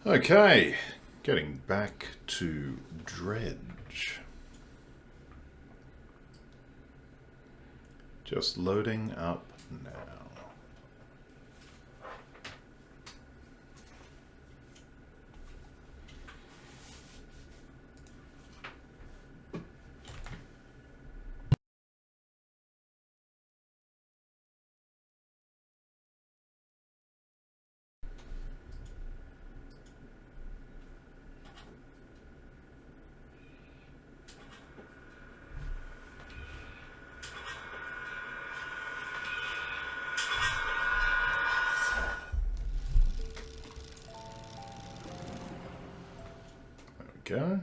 Okay, getting back to Dredge. Just loading up now. Go.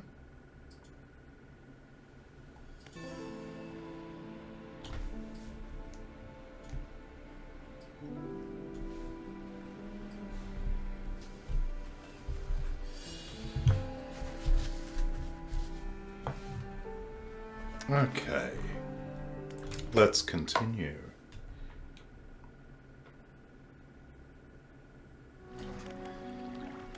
Okay, let's continue.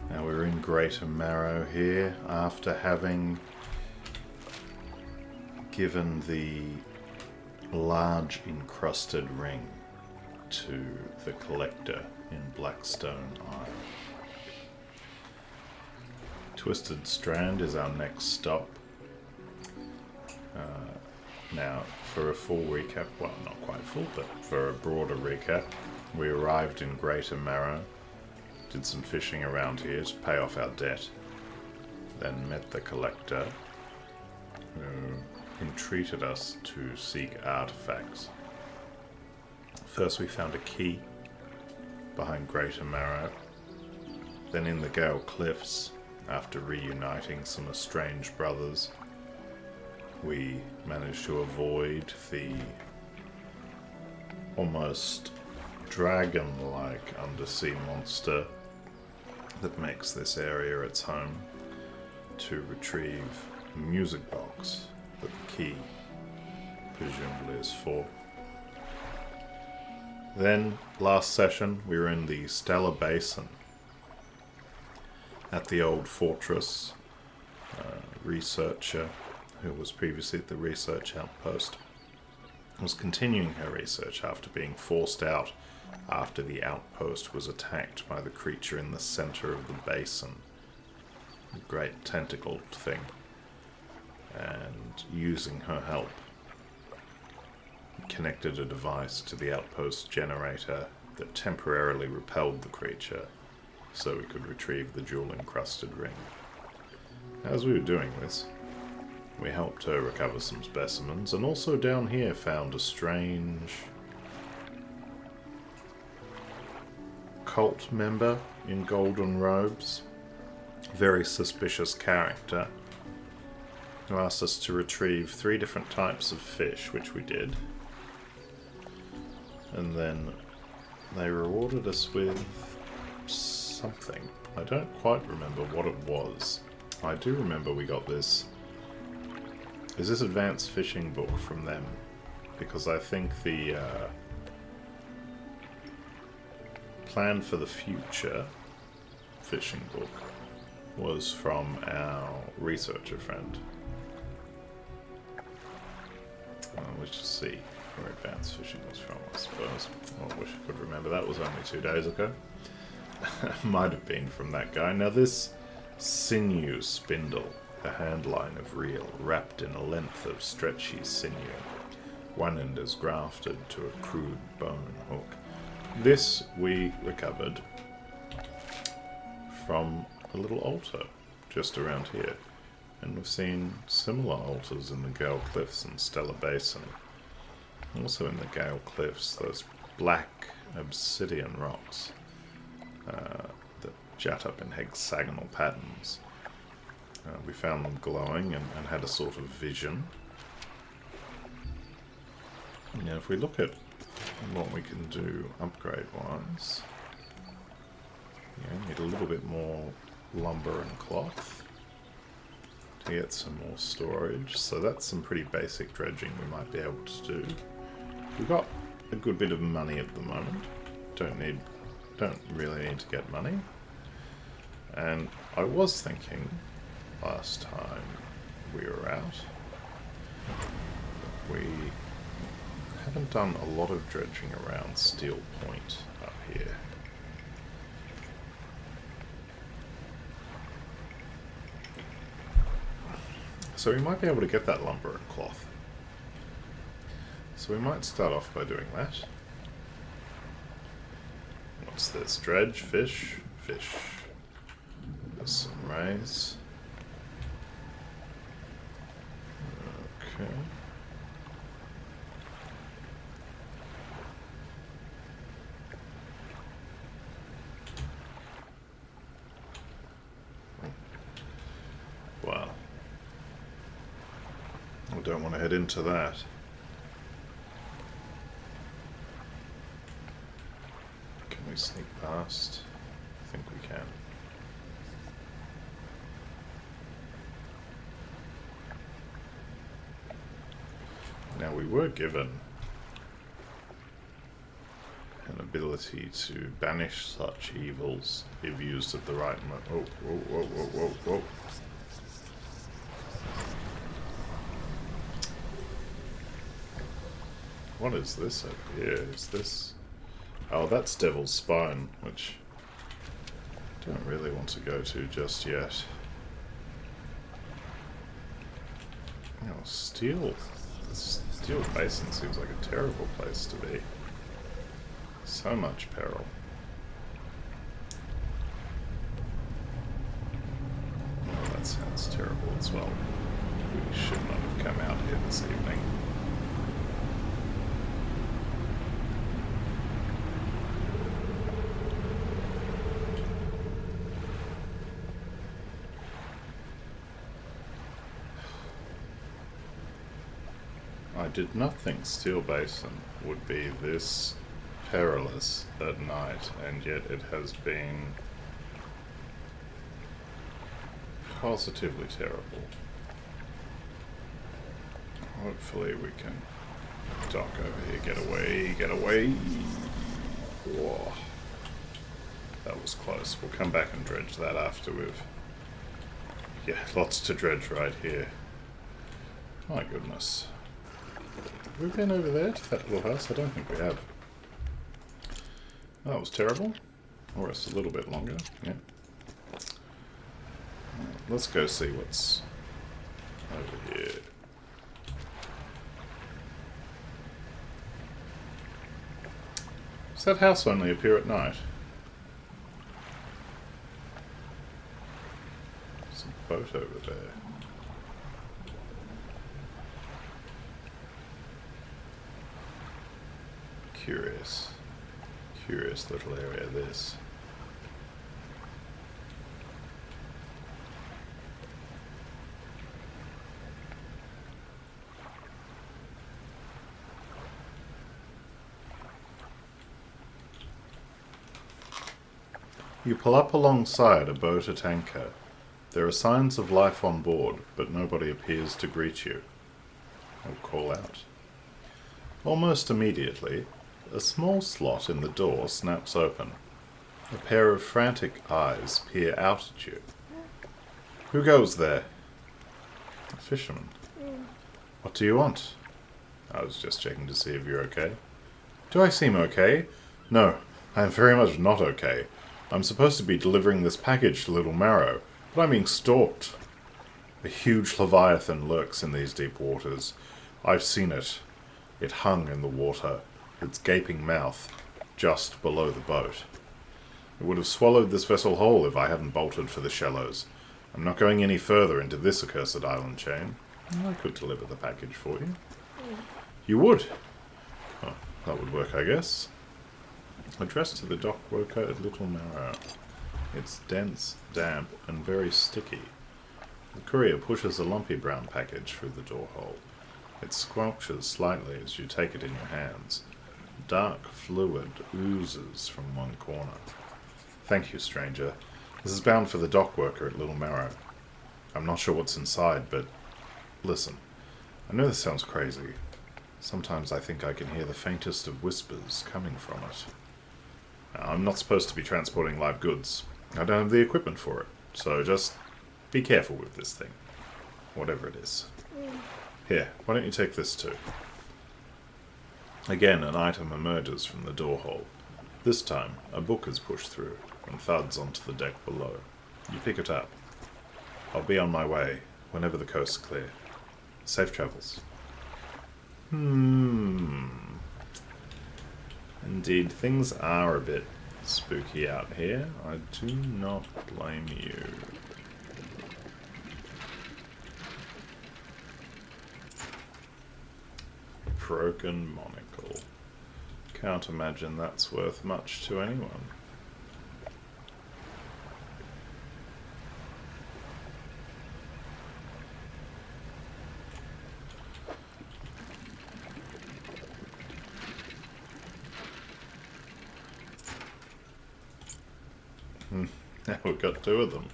Now we're in Greater Marrow here after having given the large encrusted ring to the collector in Blackstone Isle. Twisted Strand is our next stop. Now, for a full recap, well, not quite full, but for a broader recap, we arrived in Greater Marrow, did some fishing around here to pay off our debt, then met the collector, who entreated us to seek artifacts. First we found a key behind Greater Marrow, then in the Gale Cliffs, after reuniting some estranged brothers, we managed to avoid the almost dragon-like undersea monster that makes this area its home, to retrieve a music box that the key presumably is for. Then, last session, we were in the Stellar Basin at the old fortress. Researcher who was previously at the research outpost was continuing her research after being forced out after the outpost was attacked by the creature in the center of the basin. A great tentacled thing. And using her help, connected a device to the outpost generator that temporarily repelled the creature so we could retrieve the jewel-encrusted ring. As we were doing this, we helped her recover some specimens, and also down here found a strange cult member in golden robes, very suspicious character, who asked us to retrieve 3 different types of fish, which we did. And then they rewarded us with something. I don't quite remember what it was. I do remember we got this... Is this advanced fishing book from them? Because I think the plan for the future fishing book was from our researcher friend. Let's just see where advanced fishing was from, I suppose. I wish I could remember. That was only 2 days ago. Might have been from that guy. Now this sinew spindle, a handline of reel wrapped in a length of stretchy sinew. One end is grafted to a crude bone hook. This we recovered from a little altar just around here. And we've seen similar altars in the Gale Cliffs and Stellar Basin. Also in the Gale Cliffs, those black obsidian rocks that jut up in hexagonal patterns. We found them glowing and had a sort of vision. Now if we look at what we can do upgrade-wise, need a little bit more lumber and cloth to get some more storage. So that's some pretty basic dredging we might be able to do. We've got a good bit of money at the moment. Don't really need to get money. And I was thinking, last time we were out, we haven't done a lot of dredging around Steel Point up here. So we might be able to get that lumber and cloth. So we might start off by doing that. What's this? Dredge, fish, fish. There's some rays. Okay. Wow. I don't want to head into that. Can we sneak past? I think we can. Now we were given an ability to banish such evils if used at the right moment. Oh, whoa, whoa, whoa, whoa, whoa. What is this over here? Is this... Oh, that's Devil's Spine, which I don't really want to go to just yet. Oh, Steel... The Steel Basin seems like a terrible place to be. So much peril. Oh, that sounds terrible as well. We should not have come out here this evening. I did not think Steel Basin would be this perilous at night, and yet it has been positively terrible. Hopefully we can dock over here. Get away, get away! Whoa. That was close. We'll come back and dredge that after we've... Yeah, lots to dredge right here. My goodness. Have we been over there to that little house? I don't think we have. That was terrible. Or it's a little bit longer. Yeah. Let's go see what's over here. Does that house only appear at night? There's a boat over there. Curious. Curious little area, this. You pull up alongside a boat at anchor. There are signs of life on board, but nobody appears to greet you or call out. Almost immediately, a small slot in the door snaps open. A pair of frantic eyes peer out at you. Who goes there? A fisherman. What do you want? I was just checking to see if you're okay. Do I seem okay? No, I am very much not okay. I'm supposed to be delivering this package to Little Marrow, but I'm being stalked. A huge leviathan lurks in these deep waters. I've seen it. It hung in the water, its gaping mouth just below the boat. It would have swallowed this vessel whole if I hadn't bolted for the shallows. I'm not going any further into this accursed island chain. I could deliver the package for you. You would? Oh, that would work, I guess. Addressed to the dock worker at Little Marrow. It's dense, damp, and very sticky. The courier pushes a lumpy brown package through the door hole. It squelches slightly as you take it in your hands. Dark fluid oozes from one corner. Thank you, stranger. This is bound for the dock worker at Little Marrow. I'm not sure what's inside, but listen. I know this sounds crazy. Sometimes I think I can hear the faintest of whispers coming from it. I'm not supposed to be transporting live goods. I don't have the equipment for it. So just be careful with this thing. Whatever it is. Here, why don't you take this too? Again, an item emerges from the door hole. This time, a book is pushed through and thuds onto the deck below. You pick it up. I'll be on my way whenever the coast's clear. Safe travels. Indeed, things are a bit spooky out here. I do not blame you. Broken monocle. Can't imagine that's worth much to anyone. Now we've got two of them.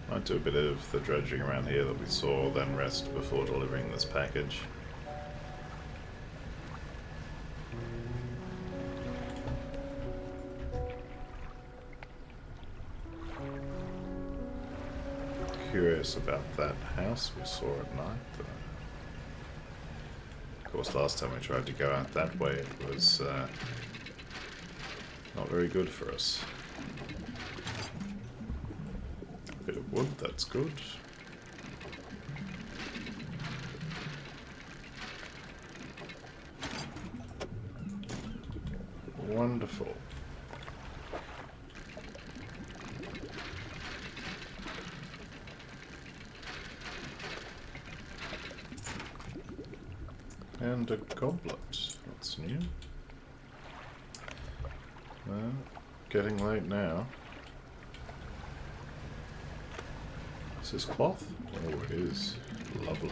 Might do a bit of the dredging around here that we saw, then rest before delivering this package. Curious about that house we saw at night. Of course, last time we tried to go out that way, it was not very good for us. Bit of wood, that's good. Wonderful. And a goblet. That's new. Well, getting late now. Is this cloth? Oh, it is. Lovely.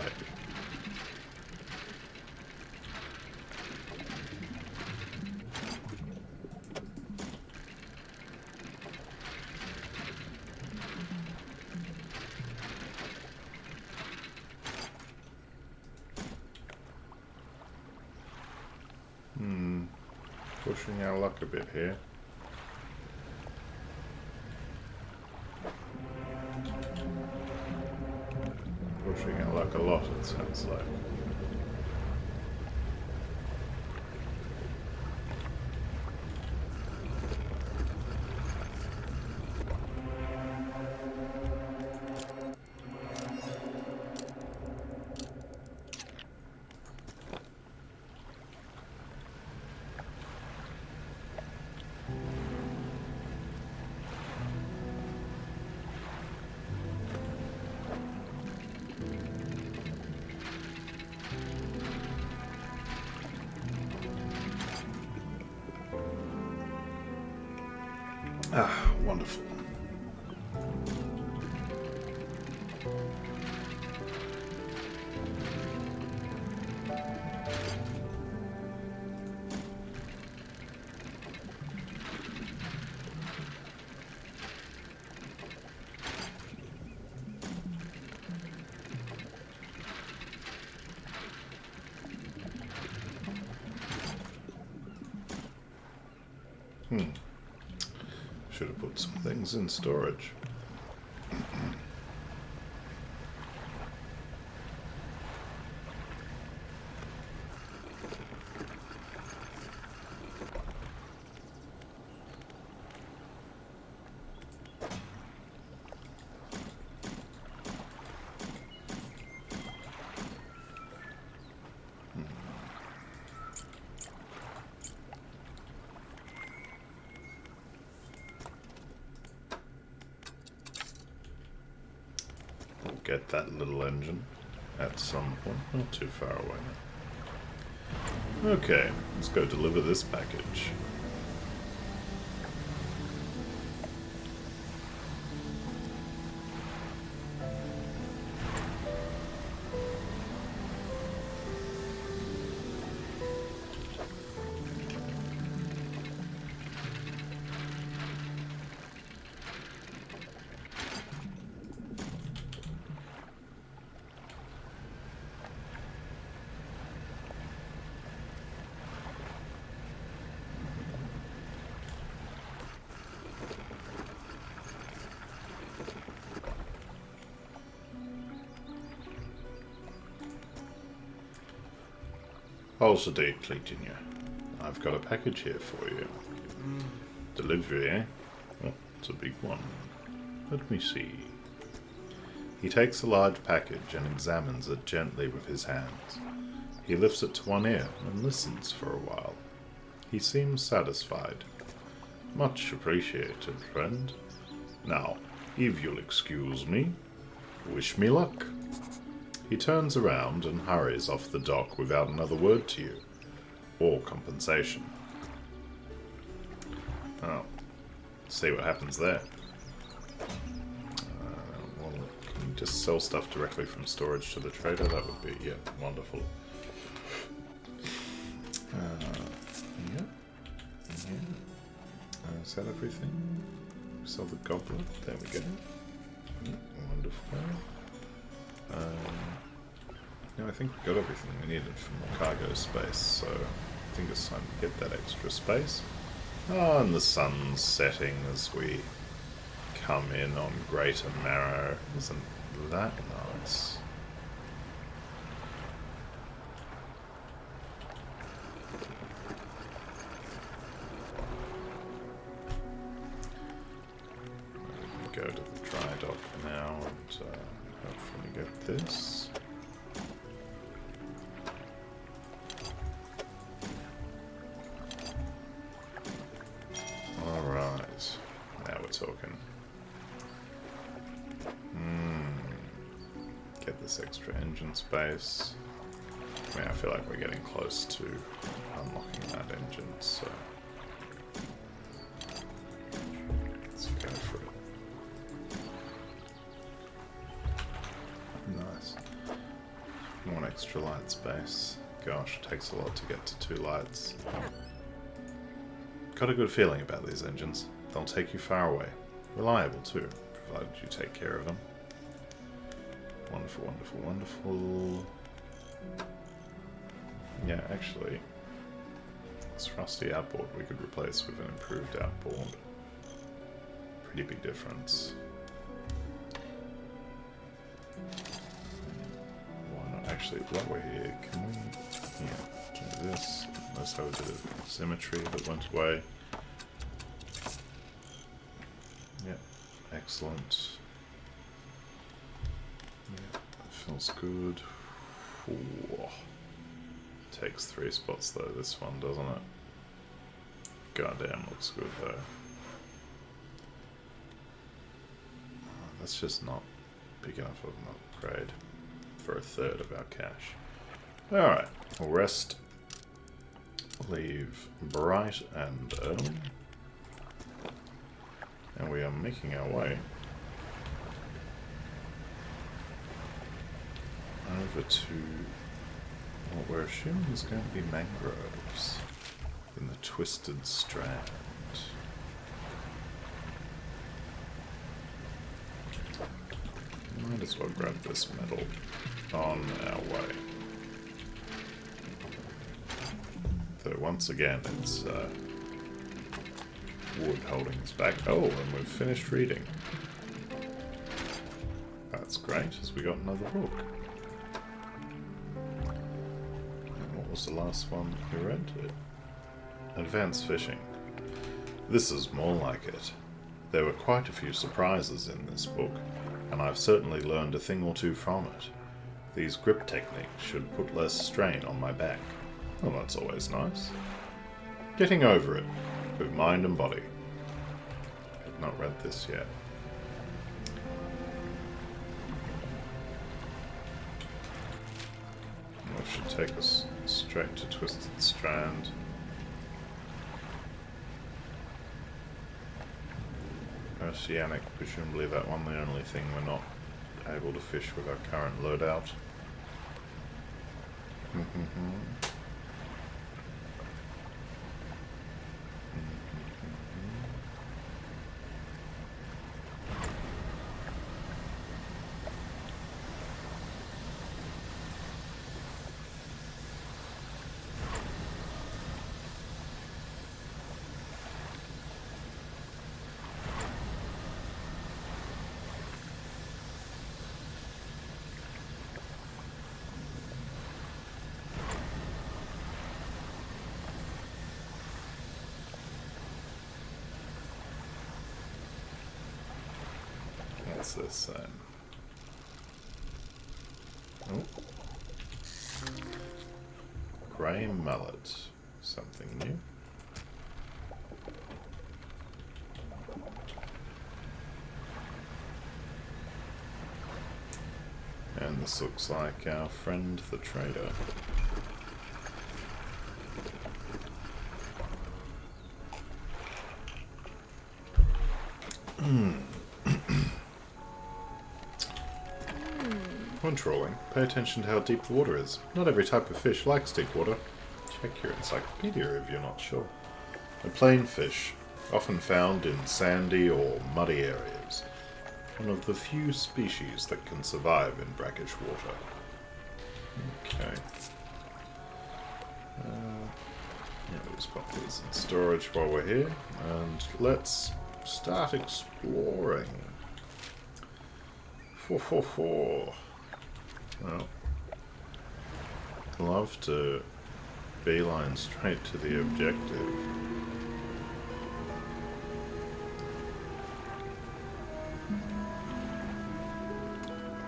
Pushing our luck a bit here. Pushing our luck a lot, it sounds like. Ah, wonderful. Should have put some things in storage. Get that little engine at some point, not too far away. Okay, let's go deliver this package. Pulse a date, Claytonia. I've got a package here for you. Delivery, eh? Oh, it's a big one. Let me see. He takes a large package and examines it gently with his hands. He lifts it to one ear and listens for a while. He seems satisfied. Much appreciated, friend. Now, if you'll excuse me, wish me luck. He turns around and hurries off the dock without another word to you, or compensation. Oh, see what happens there. Well, can you just sell stuff directly from storage to the trader? That would be, yeah, wonderful. Yeah. Is that everything? Sell the goblet. There we go. Wonderful. No, I think we got everything we needed from the cargo space, so I think it's time to get that extra space. Oh, and the sun's setting as we come in on Greater Marrow. Isn't that nice? Go to the dry dock now and hopefully get this. Alright, now we're talking. Get this extra engine space. I mean, I feel like we're getting close to unlocking that engine, so let's go for it. Nice. One extra light space. Gosh, it takes a lot to get to 2 lights. Got a good feeling about these engines. They'll take you far away. Reliable too, provided you take care of them. Wonderful, wonderful, wonderful. Yeah, actually, this rusty outboard we could replace with an improved outboard. Pretty big difference. Why not? Actually, while we're here, can we do this? Let's have a bit of symmetry that went away. Yep, excellent. Yeah, that feels good. Ooh. Takes 3 spots though, this one, doesn't it? Goddamn, looks good though. That's just not big enough of an upgrade for a third of our cash. Alright, we'll rest. Leave bright and early. And we are making our way over to what we're assuming is going to be mangroves in the Twisted Strand. Might as well grab this metal on our way. Though once again it's wood holding us back. Oh, and we've finished reading. That's great, as we got another book. And what was the last one we read? Advanced Fishing. This is more like it. There were quite a few surprises in this book, and I've certainly learned a thing or two from it. These grip techniques should put less strain on my back. Well, that's always nice. Getting over it, with mind and body. I've not read this yet. That should take us straight to Twisted Strand. Oceanic, presumably that one, the only thing we're not able to fish with our current loadout. What's this then? Oh. Grey mullet. Something new. And this looks like our friend the trader. When trawling, pay attention to how deep the water is. Not every type of fish likes deep water. Check your encyclopedia if you're not sure. A plain fish, often found in sandy or muddy areas. One of the few species that can survive in brackish water. Okay. We'll just pop these in storage while we're here. And let's start exploring. Well, love to beeline straight to the objective.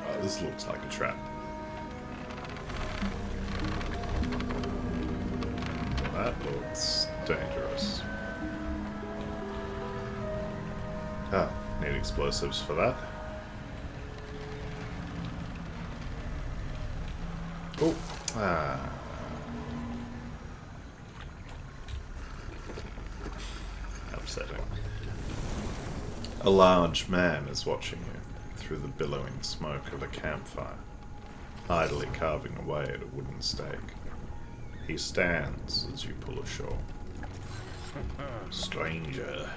Oh, this looks like a trap. That looks dangerous. Ah, need explosives for that. Oh, upsetting. A large man is watching you through the billowing smoke of a campfire, idly carving away at a wooden stake. He stands as you pull ashore. Stranger,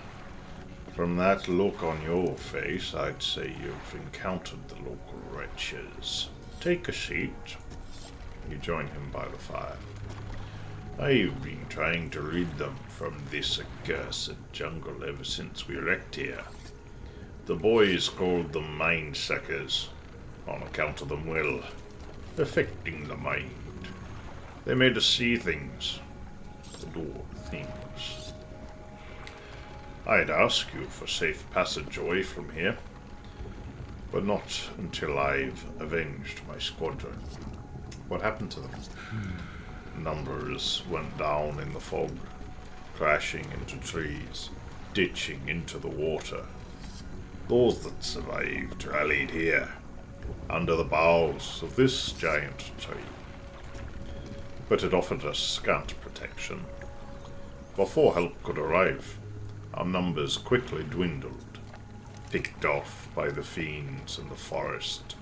from that look on your face, I'd say you've encountered the local wretches. Take a seat. You join him by the fire. I've been trying to rid them from this accursed jungle ever since we wrecked here. The boys called them mind suckers, on account of them will, affecting the mind. They made us see things, do things. I'd ask you for safe passage away from here, but not until I've avenged my squadron. What happened to them? Numbers went down in the fog, crashing into trees, ditching into the water. Those that survived rallied here, under the boughs of this giant tree. But it offered us scant protection. Before help could arrive, our numbers quickly dwindled, picked off by the fiends in the forest.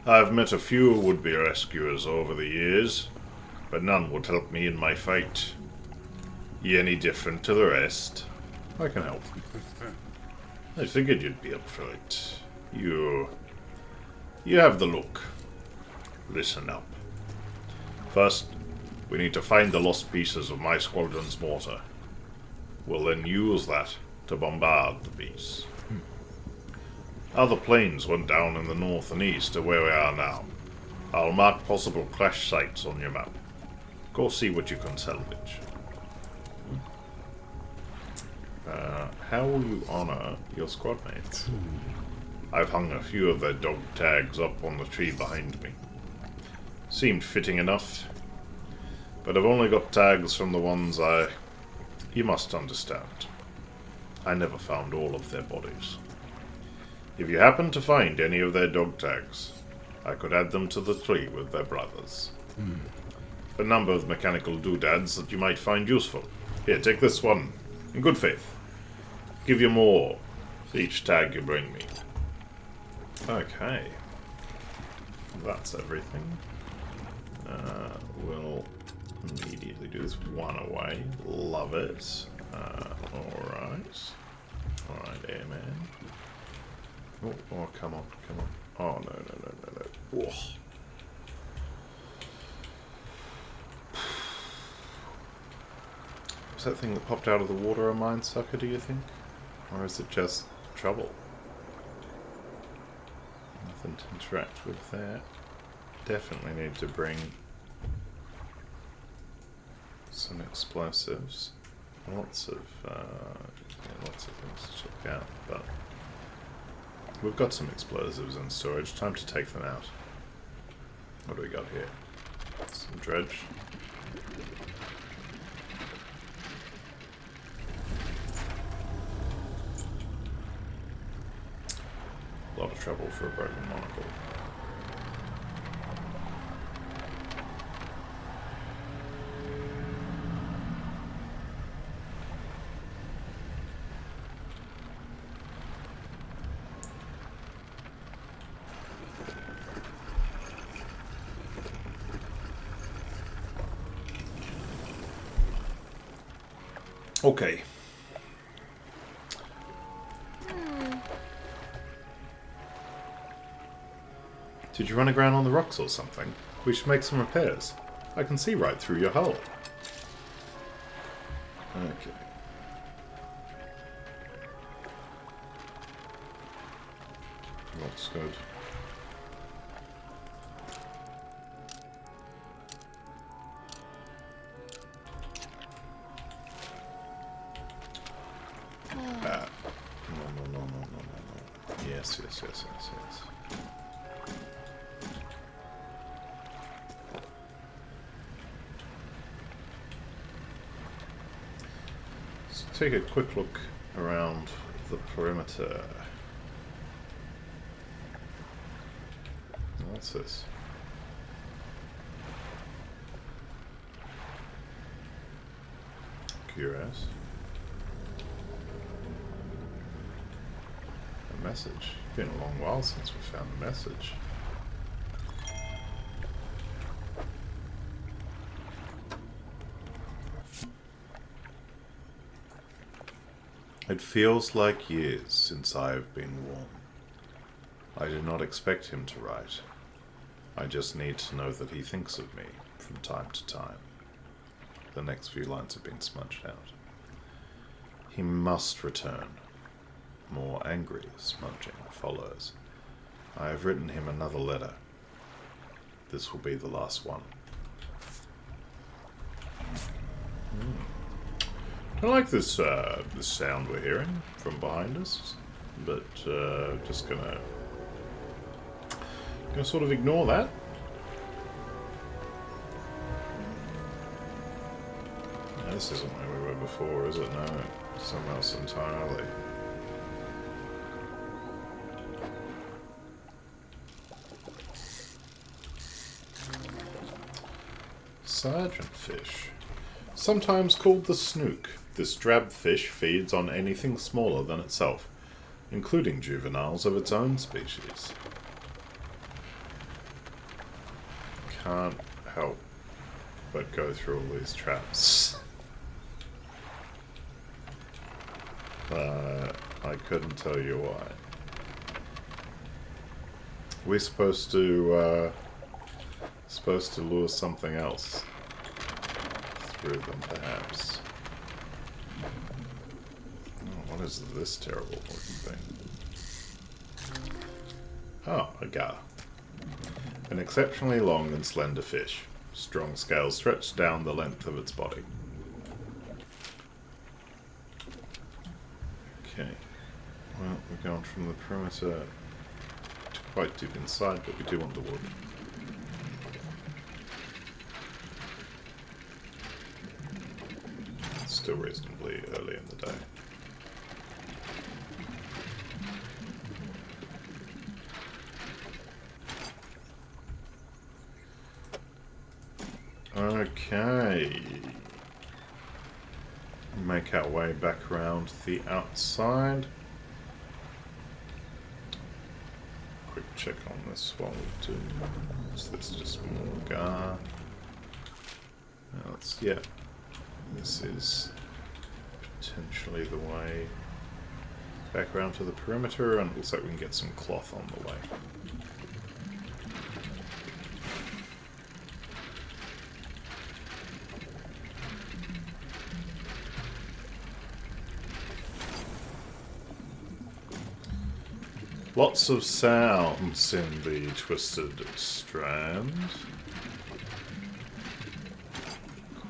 I've met a few would-be rescuers over the years, but none would help me in my fight. You any different to the rest? I can help. I figured you'd be up for it. You have the look. Listen up. First, we need to find the lost pieces of my squadron's mortar. We'll then use that to bombard the beasts. Other planes went down in the north and east to where we are now. I'll mark possible crash sites on your map. Go see what you can salvage. How will you honor your squad mates? I've hung a few of their dog tags up on the tree behind me. Seemed fitting enough, but I've only got tags from the ones You must understand. I never found all of their bodies. If you happen to find any of their dog tags, I could add them to the tree with their brothers. A number of mechanical doodads that you might find useful. Here, take this one, in good faith. Give you more for each tag you bring me. Okay. That's everything. We'll immediately do this one away. Love it. Alright. Alright, airman. Oh, come on, come on. Oh, no. Whoa. Was that thing that popped out of the water a mine sucker, do you think? Or is it just trouble? Nothing to interact with there. Definitely need to bring some explosives. Lots of things to check out, but We've got some explosives in storage. Time to take them out. What do we got here? Some dredge. A lot of trouble for a broken monocle. Okay. Did you run aground on the rocks or something? We should make some repairs. I can see right through your hull. Okay. Looks good. No. Yes. Let's take a quick look around the perimeter. What's this? Curious. A message. It's been a long while since we found a message. It feels like years since I have been warm. I did not expect him to write. I just need to know that he thinks of me from time to time. The next few lines have been smudged out. He must return. More angry smudging follows. I have written him another letter. This will be the last one. I like this this sound we're hearing from behind us, but just gonna sort of ignore that. No, this isn't where we were before, is it? No, somewhere else entirely. Sergeant fish. Sometimes called the snook, this drab fish feeds on anything smaller than itself, including juveniles of its own species. Can't help but go through all these traps. I couldn't tell you why. We're supposed to lure something else through them, perhaps. Oh, what is this terrible looking thing? Oh, a gar. An exceptionally long and slender fish. Strong scales stretched down the length of its body. Okay. Well, we're going from the perimeter to quite deep inside, but we do want the wood. It's still reasonably early in the day. Okay. Make our way back around the outside. Quick check on this while we do. Is this just more gar? No, yeah. This is potentially the way back around to the perimeter, and it looks like we can get some cloth on the way. Lots of sounds in the Twisted Strand.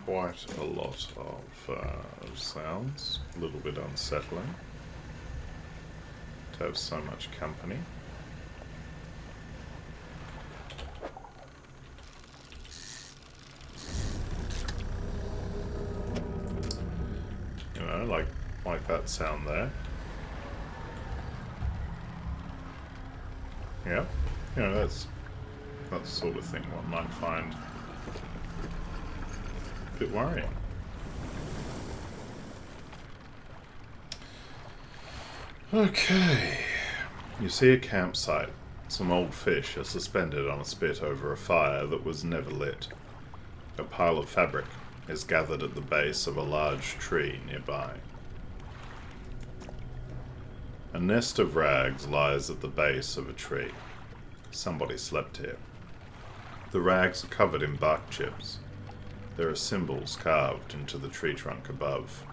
Quite a lot of sounds. A little bit unsettling. have so much company. You know, like that sound there. Yeah, you know, that's the sort of thing one might find a bit worrying. Okay, you see a campsite. Some old fish are suspended on a spit over a fire that was never lit. A pile of fabric is gathered at the base of a large tree nearby. A nest of rags lies at the base of a tree. Somebody slept here. The rags are covered in bark chips. There are symbols carved into the tree trunk above.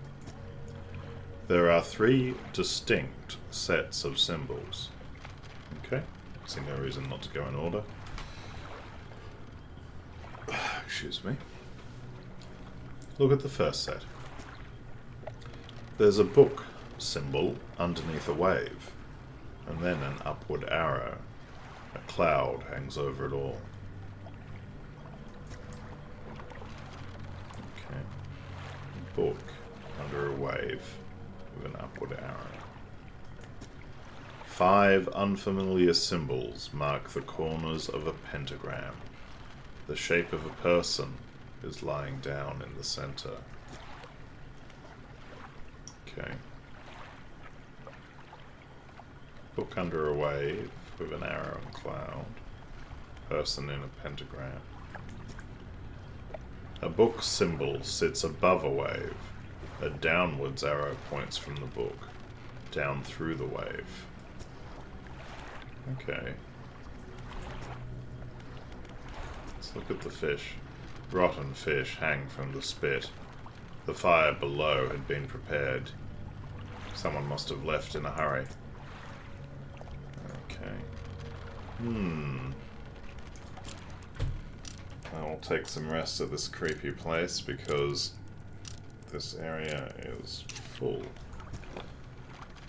There are 3 distinct sets of symbols. Okay, see no reason not to go in order. Excuse me. Look at the first set. There's a book symbol underneath a wave, and then an upward arrow. A cloud hangs over it all. Okay. Book under a wave with an upward arrow. 5 unfamiliar symbols mark the corners of a pentagram. The shape of a person is lying down in the center. Okay. Book under a wave with an arrow and cloud. Person in a pentagram. A book symbol sits above a wave. A downwards arrow points from the book, down through the wave. Okay. Let's look at the fish. Rotten fish hang from the spit. The fire below had been prepared. Someone must have left in a hurry. Okay. I will take some rest at this creepy place because this area is full of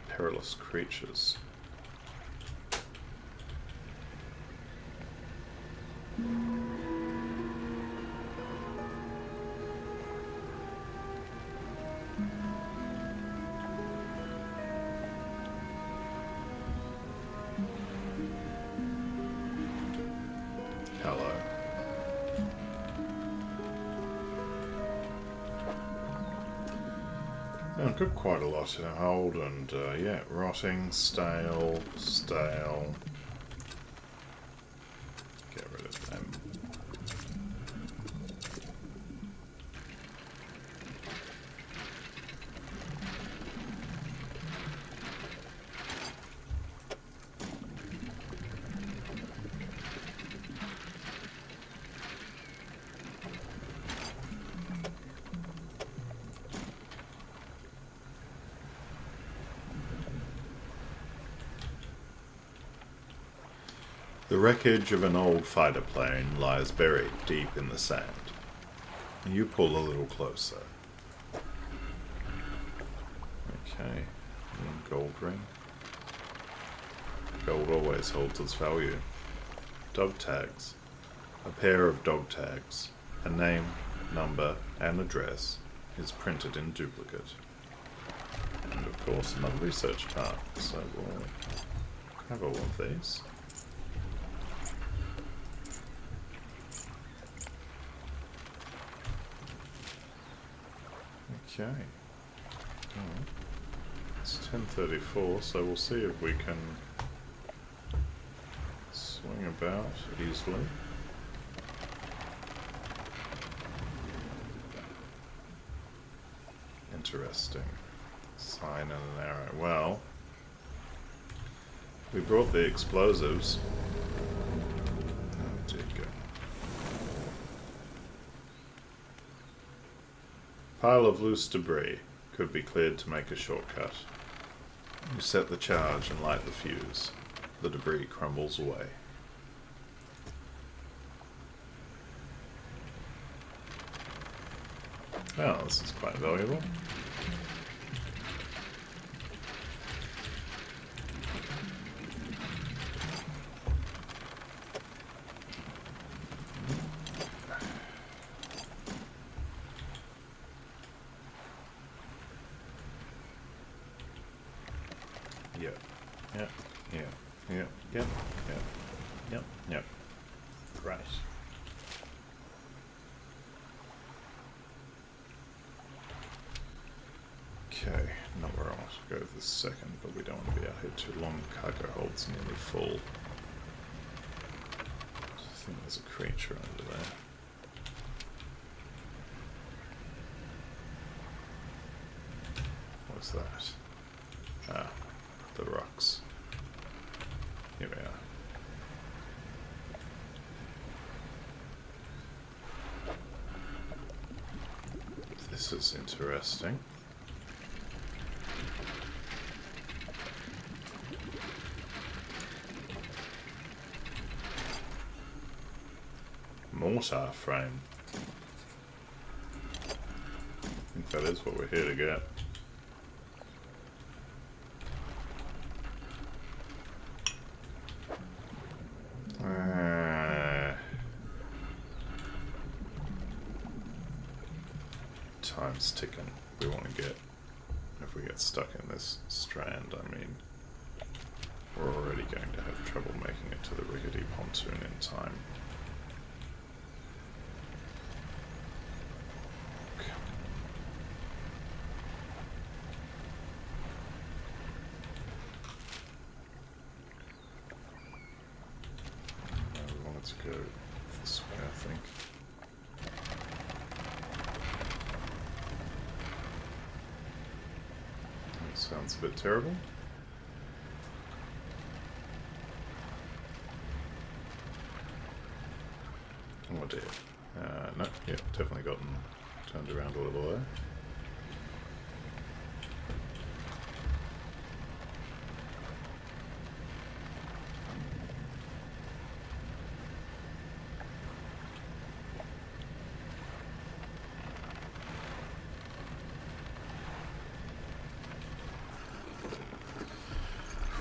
perilous creatures. Hello. I've got quite a lot to hold, and yeah, rotting, stale. Get rid of them. The wreckage of an old fighter plane lies buried deep in the sand. You pull a little closer. Okay, gold ring. Gold always holds its value. Dog tags. A pair of dog tags. A name, number, and address is printed in duplicate. And of course another research part, so we'll have all of these. Okay. Oh, it's 10:34, so we'll see if we can swing about easily. Interesting. Sign and an arrow. Well, we brought the explosives. Oh dear God. Pile of loose debris could be cleared to make a shortcut. You set the charge and light the fuse. The debris crumbles away. Oh, this is quite valuable. Yep. Yep. Yep. Yep. Great. Okay, not where I want to go this second, but we don't want to be out here too long. Cargo hold's nearly full. I think there's a creature under there. What's that? Ah, the rocks. Here we are. This is interesting. Mortar frame. I think that is what we're here to get. Time's ticking. We want to get, if we get stuck in this strand, I mean, we're already going to have trouble making it to the rickety pontoon in time. We wanted to go this way, I think. Sounds a bit terrible. Oh dear. No, yeah, definitely gotten turned around a little there.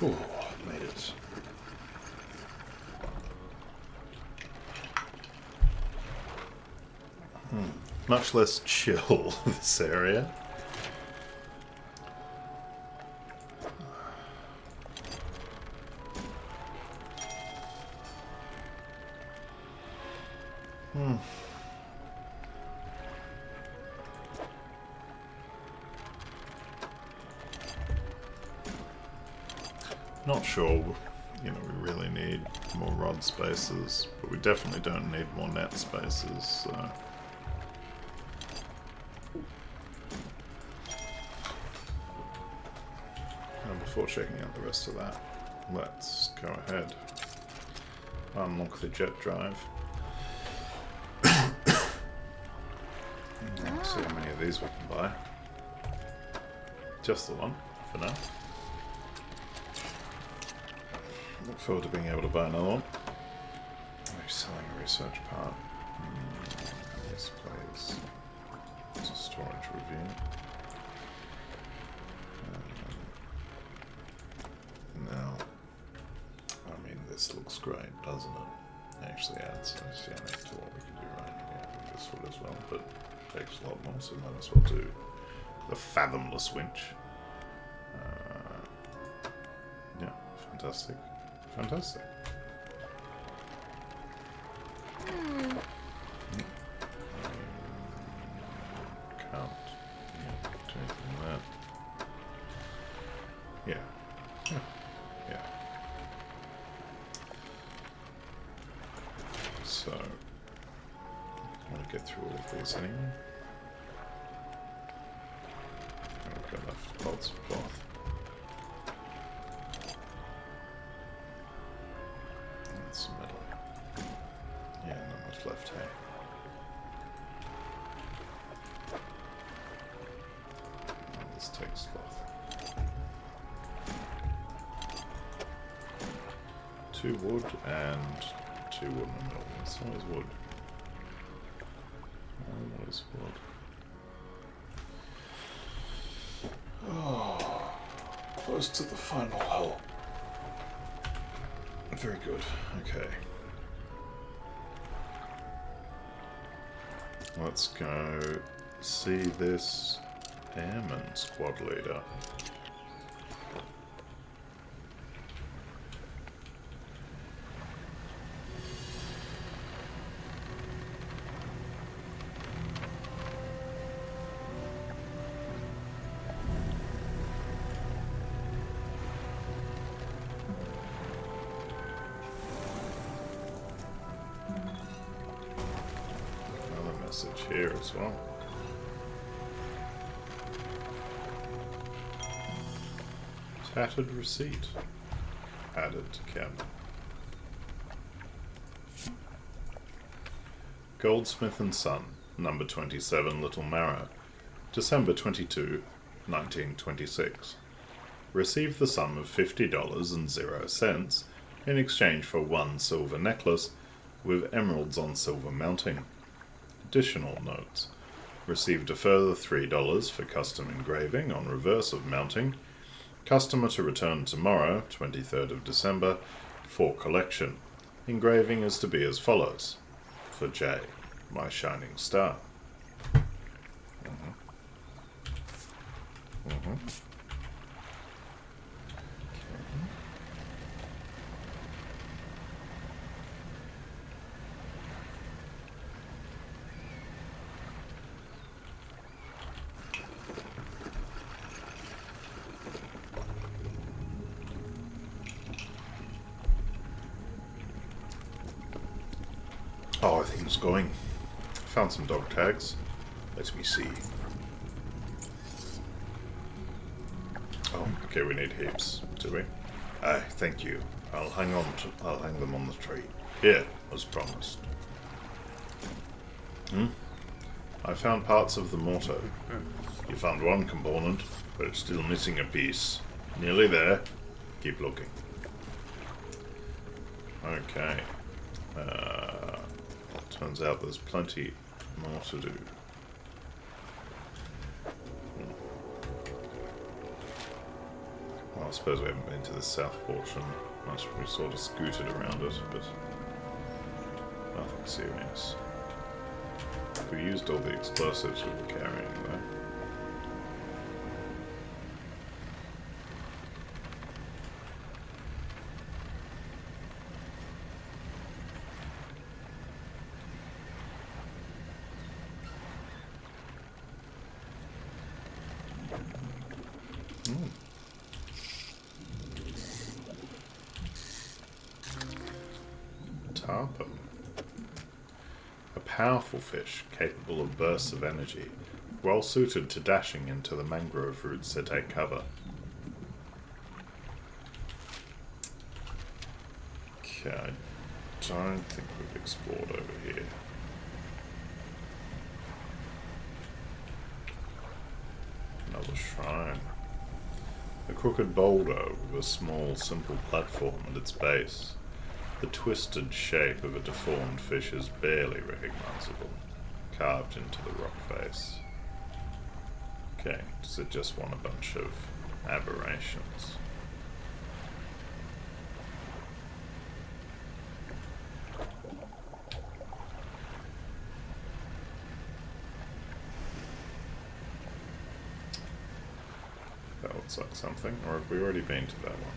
Whew, made it. Much less chill, this area. Not sure, you know, we really need more rod spaces, but we definitely don't need more net spaces, so... And before checking out the rest of that, let's go ahead. Unlock the jet drive. Let's see how many of these we can buy. Just the one, for now. Look forward to being able to buy another one. Maybe selling a research part. Yes, please. It's a storage review. Now, I mean, this looks great, doesn't it? It actually adds oceanic to what we can do right here with this wood as well, but it takes a lot more, so might as well do the fathomless winch. Yeah, fantastic. Fantastic. Can't do anything with that. Yeah. Yeah. So, I want to get through all of these anyway. I've got enough bolts of cloth. Some metal. Yeah, not much left, hey. Oh, this takes cloth. 2 wood and 2 wooden and metal. So what is wood? What is wood? Oh, close to the final hull. Very good. Okay. Let's go see this airman squad leader. message here as well. Tattered receipt. Added to cabinet. Goldsmith and Son, number 27, Little Marrow, December 22, 1926. Received the sum of $50.00 in exchange for 1 silver necklace with emeralds on silver mounting. Additional notes. Received a further $3 for custom engraving on reverse of mounting. Customer to return tomorrow, 23rd of December, for collection. Engraving is to be as follows. For J, my shining star. Oh, I think it's going. Found some dog tags. Let me see. Oh, okay, we need heaps, do we? Aye, thank you. I'll hang them on the tree. Here, as promised. I found parts of the mortar. You found one component, but it's still missing a piece. Nearly there. Keep looking. Okay. Turns out there's plenty more to do. Well, I suppose we haven't been to the south portion much. We sort of scooted around it, but nothing serious. We used all the explosives we were carrying, though. Tarpon. A powerful fish capable of bursts of energy, well suited to dashing into the mangrove roots that take cover. Okay, I don't think we've explored over here. Another shrine. A crooked boulder with a small, simple platform at its base. The twisted shape of a deformed fish is barely recognizable, carved into the rock face. Okay, does it just want a bunch of aberrations? That looks like something, or have we already been to that one?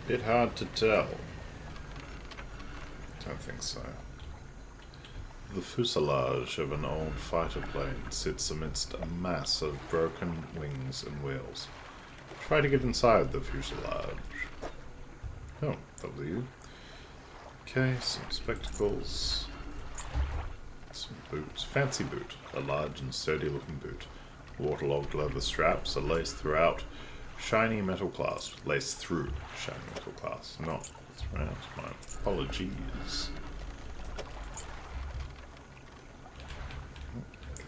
Bit hard to tell. Don't think so. The fuselage of an old fighter plane sits amidst a mass of broken wings and wheels. Try to get inside the fuselage. Oh, W. Okay, some spectacles. Some boots. Fancy boot. A large and sturdy looking boot. Waterlogged leather straps are laced throughout. Shiny metal clasp. Laced through shiny metal clasp. Not throughout. My apologies.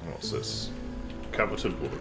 What's this? Coveted wood.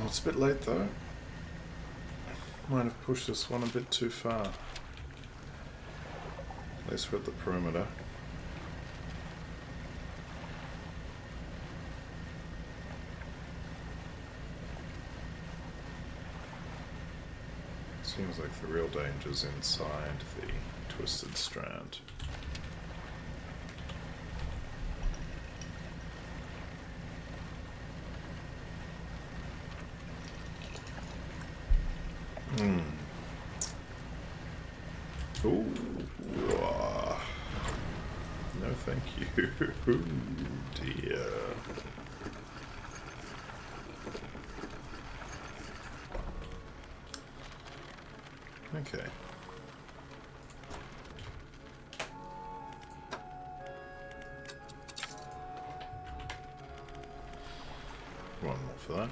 It's a bit late though. Might have pushed this one a bit too far. At least we're at the perimeter. Seems like the real danger's inside the twisted strand. Ooh. No, thank you. Ooh, dear. Okay. One more for that.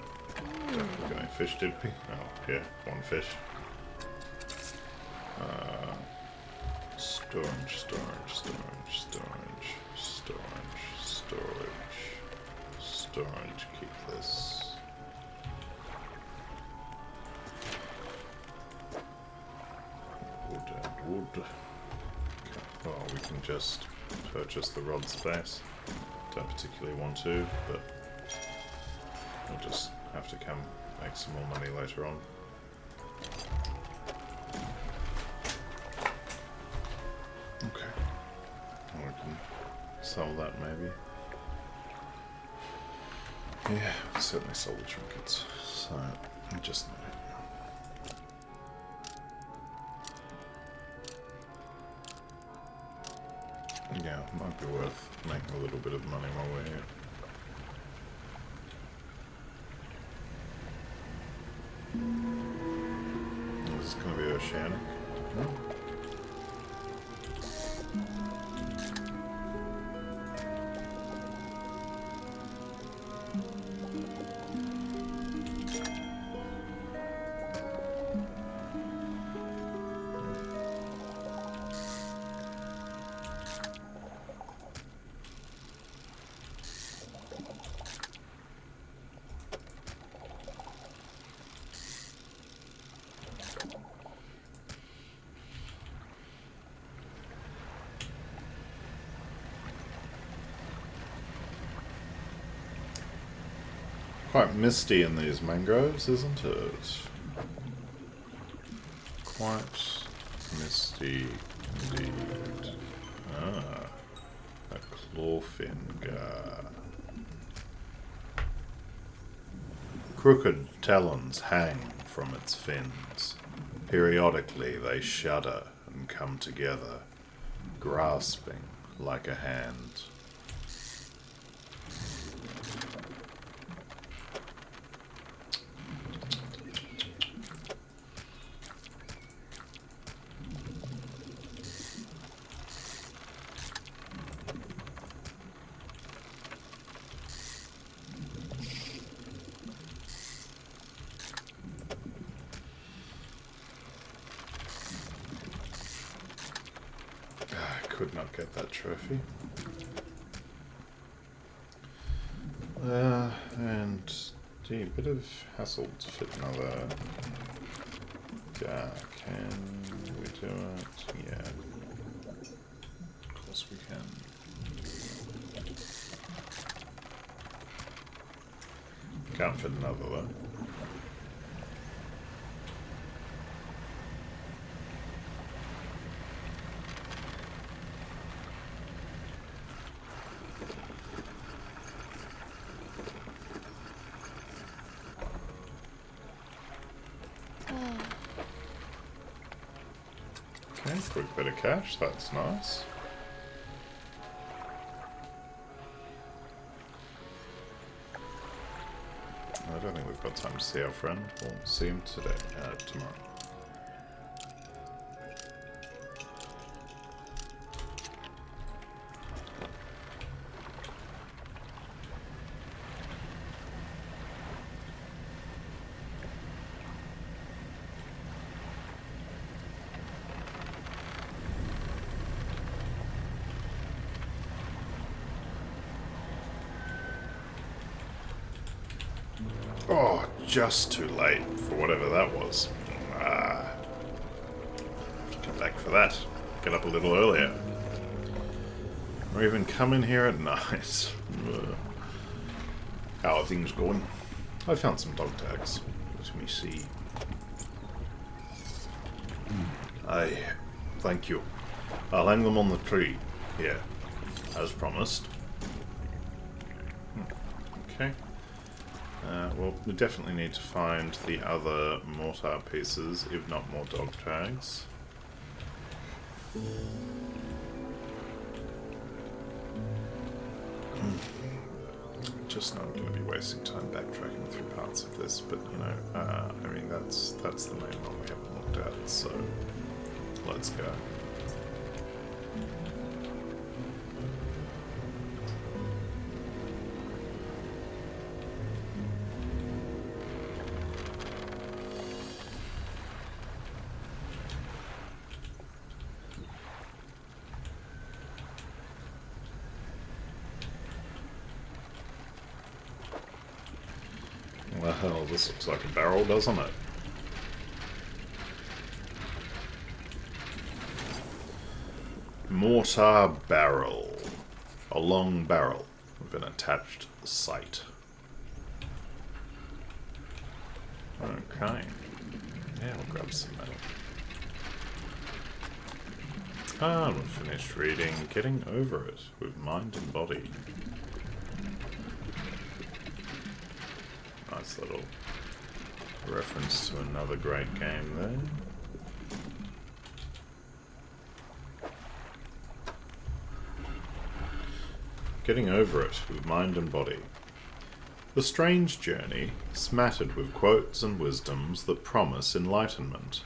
Don't we got any fish, did we? Oh, yeah, one fish. Storage. Keep this. Wood and wood. Okay. Well, we can just purchase the rod space. Don't particularly want to, but we'll just have to come make some more money later on. Okay. And we can sell that maybe. Yeah, we'll certainly sell the trinkets. So, just yeah, it might be worth making a little bit of money while we're here. This is going to be oceanic. No? Quite misty in these mangroves, isn't it? Quite misty indeed. Ah, a clawfinger. Crooked talons hang from its fins. Periodically they shudder and come together, grasping like a hand. Could not get that trophy. And a bit of hassle to fit another. Can we do it? Yeah. Of course we can. Can't fit another though. Quick bit of cash, that's nice. I don't think we've got time to see our friend. We'll see him today, tomorrow. Oh, just too late for whatever that was. Have to come back for that. Get up a little earlier. Or even come in here at night. How are things going? I found some dog tags. Let me see. Aye, thank you. I'll hang them on the tree. Here, as promised. Okay. Well, we definitely need to find the other mortar pieces, if not more dog tags. Just not going to be wasting time backtracking through parts of this, but you know, I mean that's the main one we haven't looked at, so let's go. Well, this looks like a barrel, doesn't it? Mortar barrel. A long barrel with an attached sight. Okay. Yeah, I'll grab some metal. I'm finished reading Getting Over It with Mind and Body. Nice little reference to another great game there. Getting Over It with Mind and Body. The strange journey smattered with quotes and wisdoms that promise enlightenment,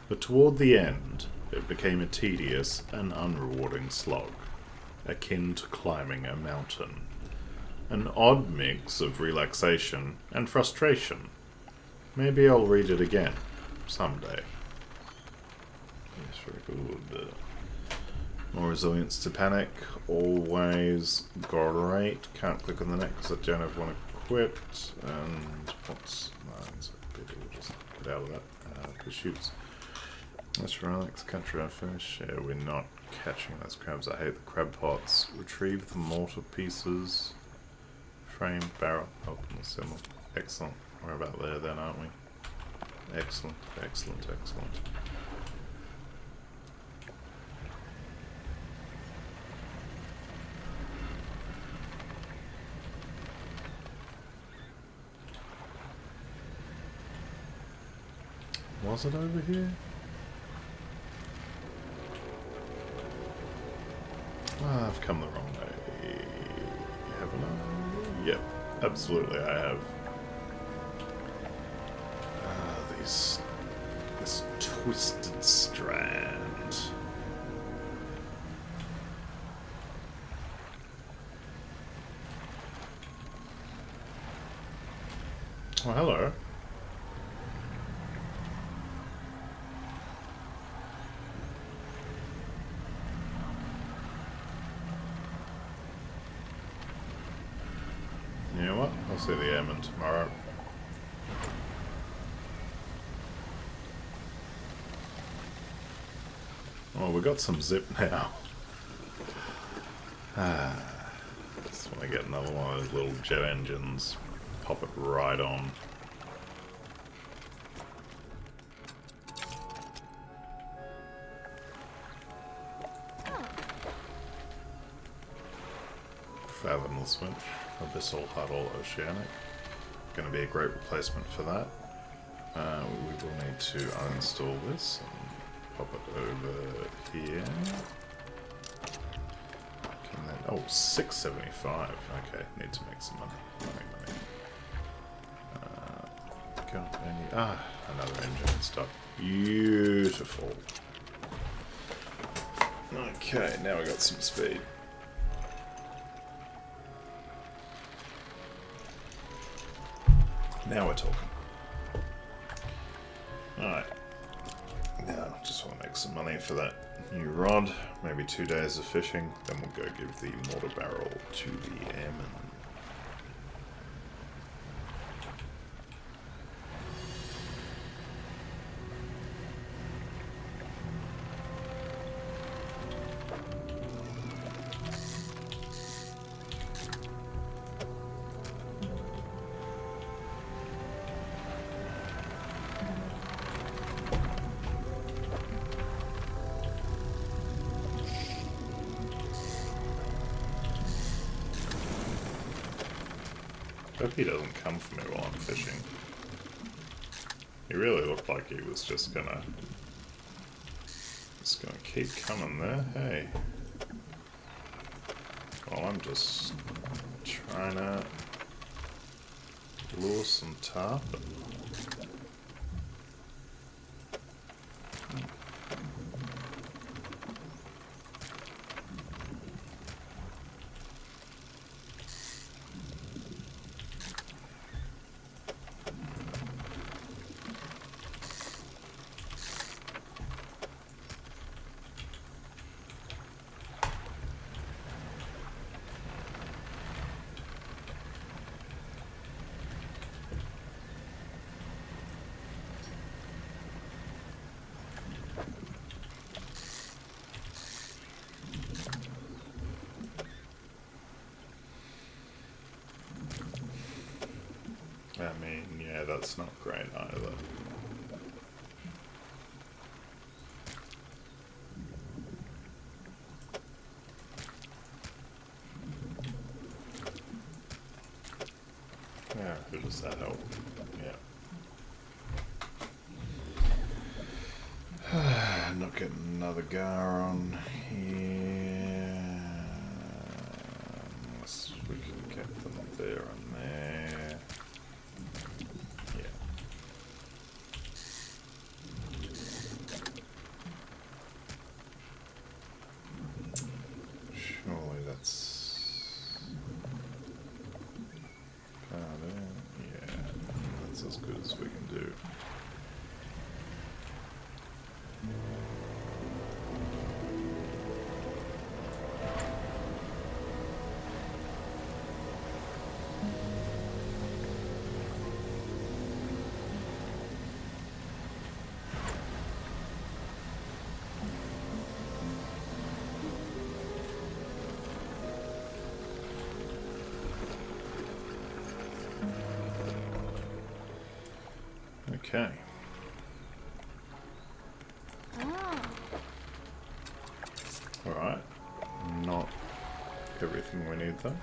but toward the end it became a tedious and unrewarding slog, akin to climbing a mountain. An odd mix of relaxation and frustration. Maybe I'll read it again, someday. Yes, very good. More resilience to panic, always great. Can't click on the neck because I don't have one equipped. And what's... No, it's a bit, we'll just get out of that. Pursuits. Let's relax, catch our fish. Yeah, we're not catching those crabs. I hate the crab pots. Retrieve the mortar pieces. Frame, barrel, open the symbol. Excellent. We're about there then, aren't we? Excellent, excellent, excellent. Was it over here? Ah, I've come the wrong way. Haven't I? Yep, absolutely I have. This twisted strand. Oh, hello. You know what? I'll see the airman tomorrow. Oh, we got some zip now. Just want to get another one of those little jet engines. Pop it right on. Fathomless winch. Abyssal Huddle Oceanic. Going to be a great replacement for that. We will need to uninstall this and pop it over here. Can that, oh, 675. Okay, need to make some money. Got any? Another engine stuff. Beautiful. Okay, now we got some speed. Now we're talking. Alright. Now, just want to make some money for that new rod. Maybe 2 days of fishing. Then we'll go give the mortar barrel to the airman. Hope he doesn't come for me while I'm fishing. He really looked like he was just gonna keep coming there. Hey. Well, I'm just trying to lure some tarpon. I mean, yeah, that's not great either. Yeah, who does that help? Yeah. Not getting another gar on here. Unless we can get them there and there. Surely that's about it. Yeah, that's as good as we can do. Okay. Alright. Not everything we need though.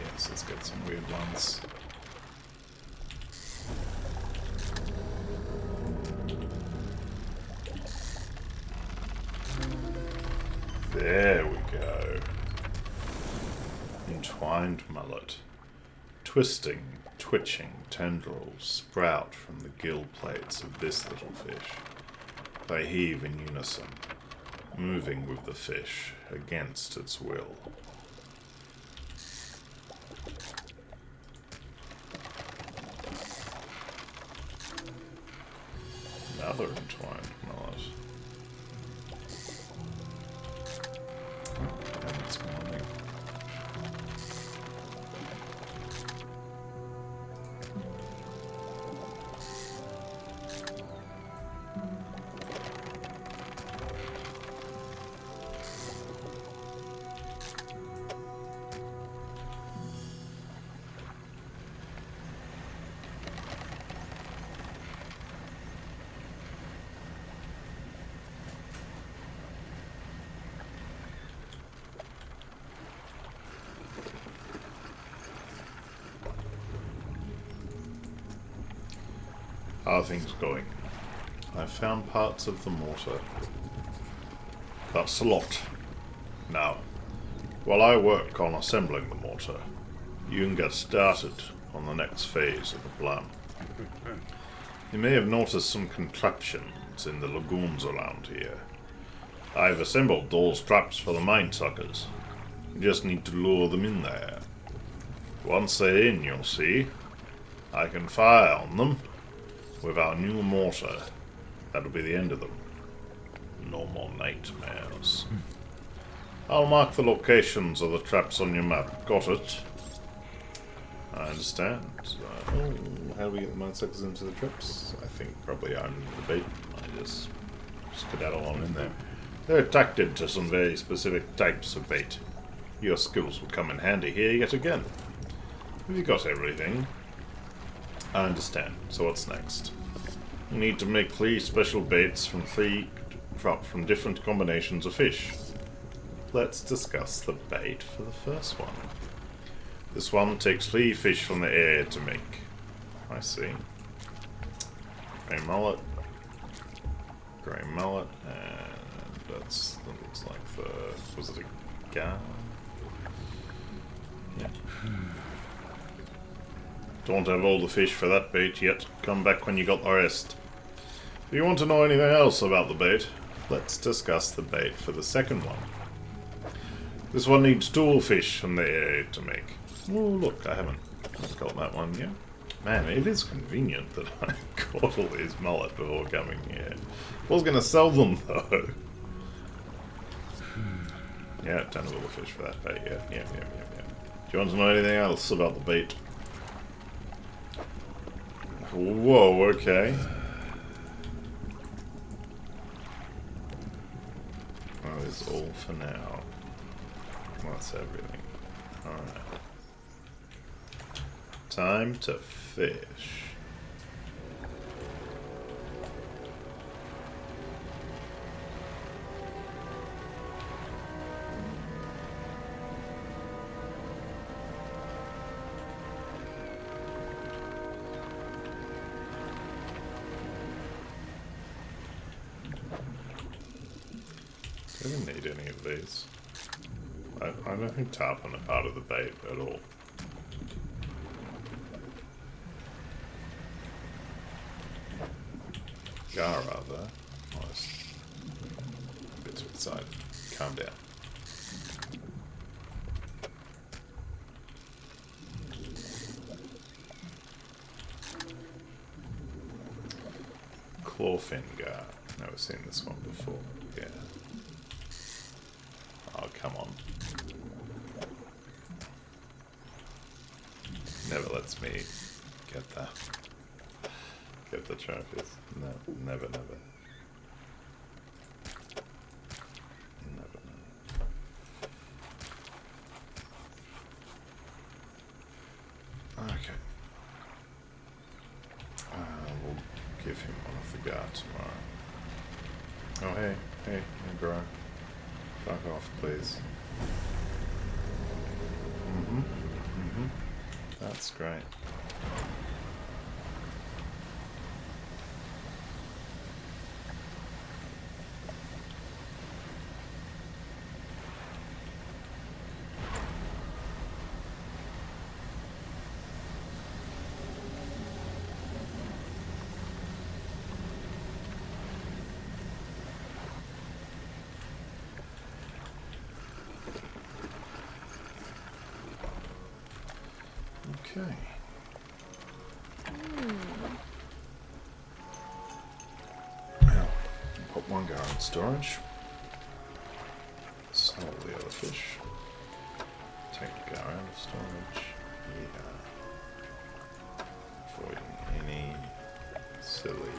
Yes, let's get some weird ones. There we go. Entwined mullet. Twisting, twitching tendrils sprout from the gill plates of this little fish. They heave in unison, moving with the fish against its will. Another entwined mullet. And it's morning. How are things going? I've found parts of the mortar. That's a lot. Now, while I work on assembling the mortar, you can get started on the next phase of the plan. You may have noticed some contraptions in the lagoons around here. I've assembled those traps for the mine suckers. You just need to lure them in there. Once they're in, you'll see, I can fire on them with our new mortar. That'll be the end of them. No more nightmares. I'll mark the locations of the traps on your map. Got it? I understand. How do we get the mine suckers into the traps? I think probably I'm the bait. I just skedaddle on in there. They're attracted to some very specific types of bait. Your skills will come in handy here yet again. Have you got everything? I understand. So what's next? You need to make 3 special baits from different combinations of fish. Let's discuss the bait for the first one. This one takes 3 fish from the area to make. I see. Grey mullet, and that looks like the... was it a gar? Yeah. Don't have all the fish for that bait yet. Come back when you got the rest. If you want to know anything else about the bait, let's discuss the bait for the second one. This one needs 2 fish from the area to make. Oh, look, I haven't got that one yet. Man, it is convenient that I caught all these mullet before coming here. I was going to sell them, though. Yeah, don't have all the fish for that bait yet. Yeah. Do you want to know anything else about the bait? Whoa, okay. That is all for now. That's everything. Alright. Time to fish. I didn't need any of these. I don't think tarpon are part of the bait at all. Gar rather. Oh, a bit too excited. Calm down. Clawfin gar. Never seen this one before. Yeah. Oh, come on. Never lets me get that. Get the trophies. No, never. Never. Okay. We'll give him one of the guard tomorrow. Oh, hey, bro. Fuck off, please. That's great. Okay. Now, put one gar in storage. Sell the other fish. Take the gar out of storage. Yeah. Avoiding any silly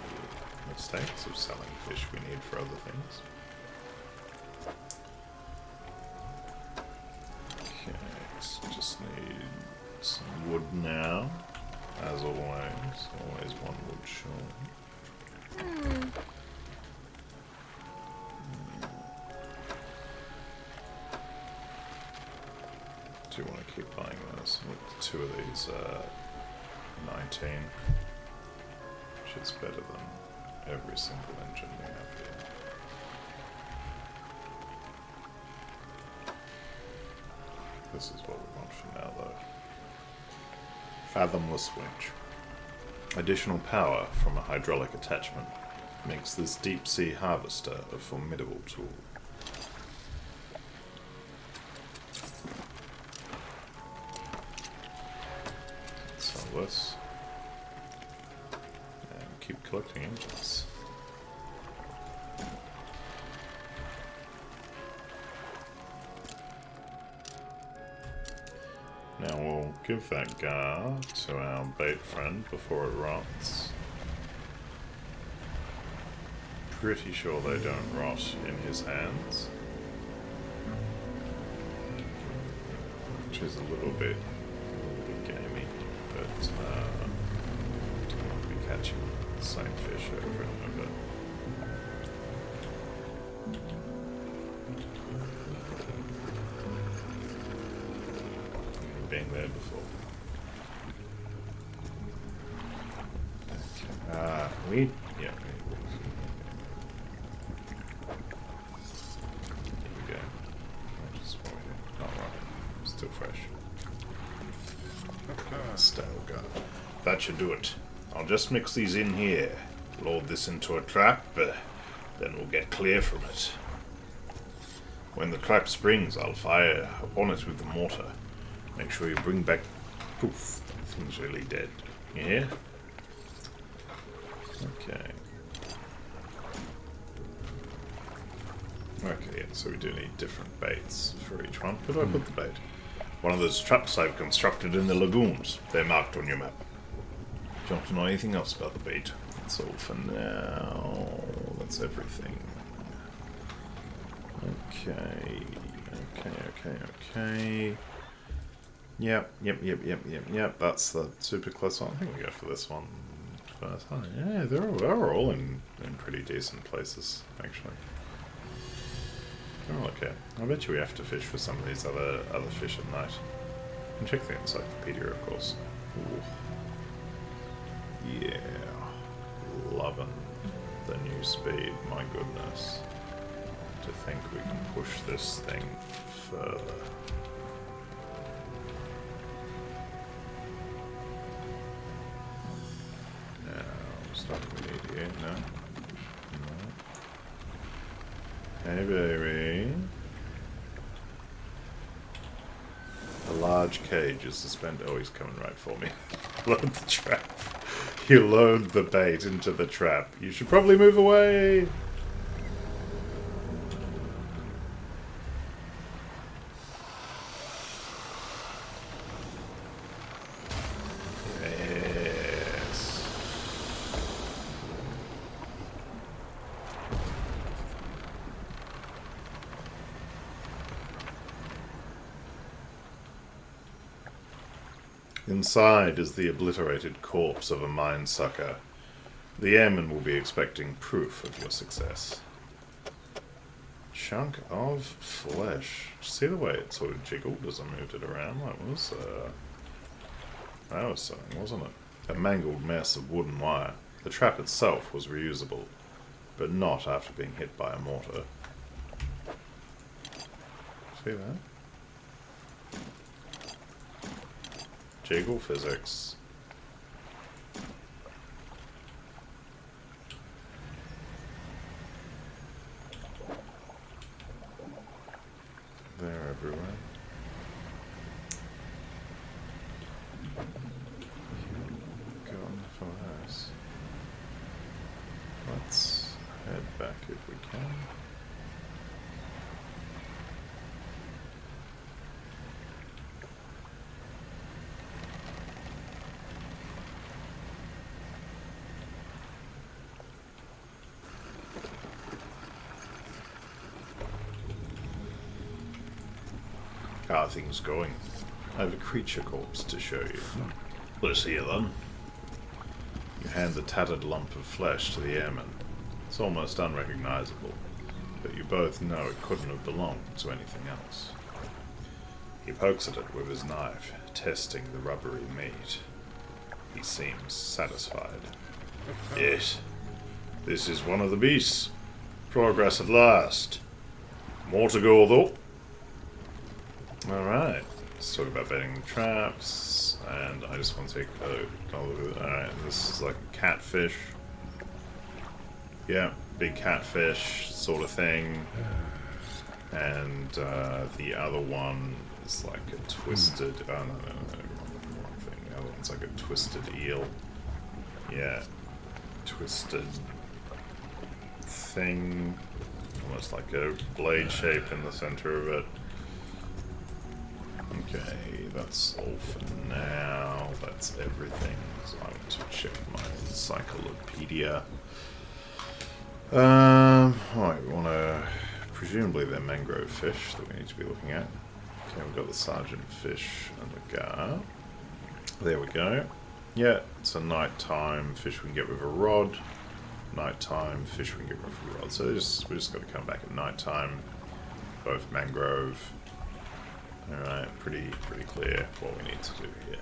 mistakes of selling fish we need for other things. Okay, so just need some wood now, as always. Always one wood short. Do you want to keep buying those? Look, 2 of these are 19, which is better than every single engine we have here. This is what we want for now, though. Fathomless winch. Additional power from a hydraulic attachment makes this deep-sea harvester a formidable tool. Sell this. And keep collecting engines. Now we'll give that gar to our bait friend before it rots. Pretty sure they don't rot in his hands. which is a little bit gamey, but don't want to be catching the same fish over and over. Being there before. Okay. Weed? Yeah. Here we go. Just what we do. Oh, right. Still fresh. Stale gun. That should do it. I'll just mix these in here. Load this into a trap, then we'll get clear from it. When the trap springs, I'll fire upon it with the mortar. Make sure you bring back... Poof. That thing's really dead. You hear? Okay. Okay, yeah, so we do need different baits for each one. Where do I put the bait? One of those traps I've constructed in the lagoons. They're marked on your map. Do you want to know anything else about the bait? That's all for now. That's everything. Okay. Okay. Yep. That's the super close one. I think we go for this one first. Oh, yeah, they're all in pretty decent places, actually. Oh, okay. I bet you we have to fish for some of these other fish at night. And check the encyclopedia, of course. Ooh. Yeah. Loving the new speed, my goodness. To think we can push this thing further. Stuff we need here, no? Hey baby. A large cage is suspended. Oh, he's coming right for me. Load the trap. You load the bait into the trap. You should probably move away. Inside is the obliterated corpse of a mine sucker. The airmen will be expecting proof of your success. Chunk of flesh. See the way it sort of jiggled as I moved it around? That was something, wasn't it? A mangled mess of wood and wire. The trap itself was reusable, but not after being hit by a mortar. See that? Jiggle physics. They're everywhere. Got enough of those. Let's head back if we can. How are things going? I have a creature corpse to show you. Let's see it then. You hand the tattered lump of flesh to the airman. It's almost unrecognizable, but you both know it couldn't have belonged to anything else. He pokes at it with his knife, testing the rubbery meat. He seems satisfied. Yes, this is one of the beasts. Progress at last. More to go though. Alright, let's talk about baiting the traps, and I just want to take a look at it. Alright, this is like a catfish. Yeah, big catfish sort of thing. And the other one is like a twisted, oh no, wrong thing. The other one's like a twisted eel. Yeah, twisted thing, almost like a blade shape in the center of it. Okay, that's all for now. That's everything. So I want to check my encyclopedia. Alright, we want to... Presumably they're mangrove fish that we need to be looking at. Okay, we've got the sergeant fish and the gar. There we go. Yeah, it's a nighttime fish we can get with a rod. Nighttime fish we can get with a rod. So we just got to come back at nighttime. Both mangrove. Alright, pretty clear what we need to do here.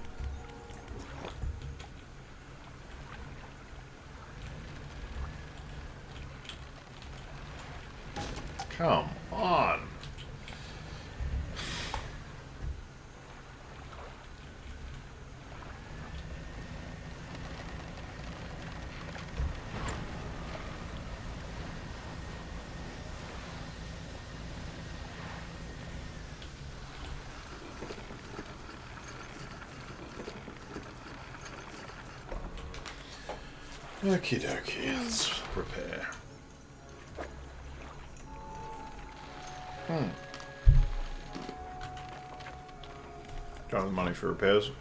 Come on! Okie dokie, let's repair. Got the money for repairs.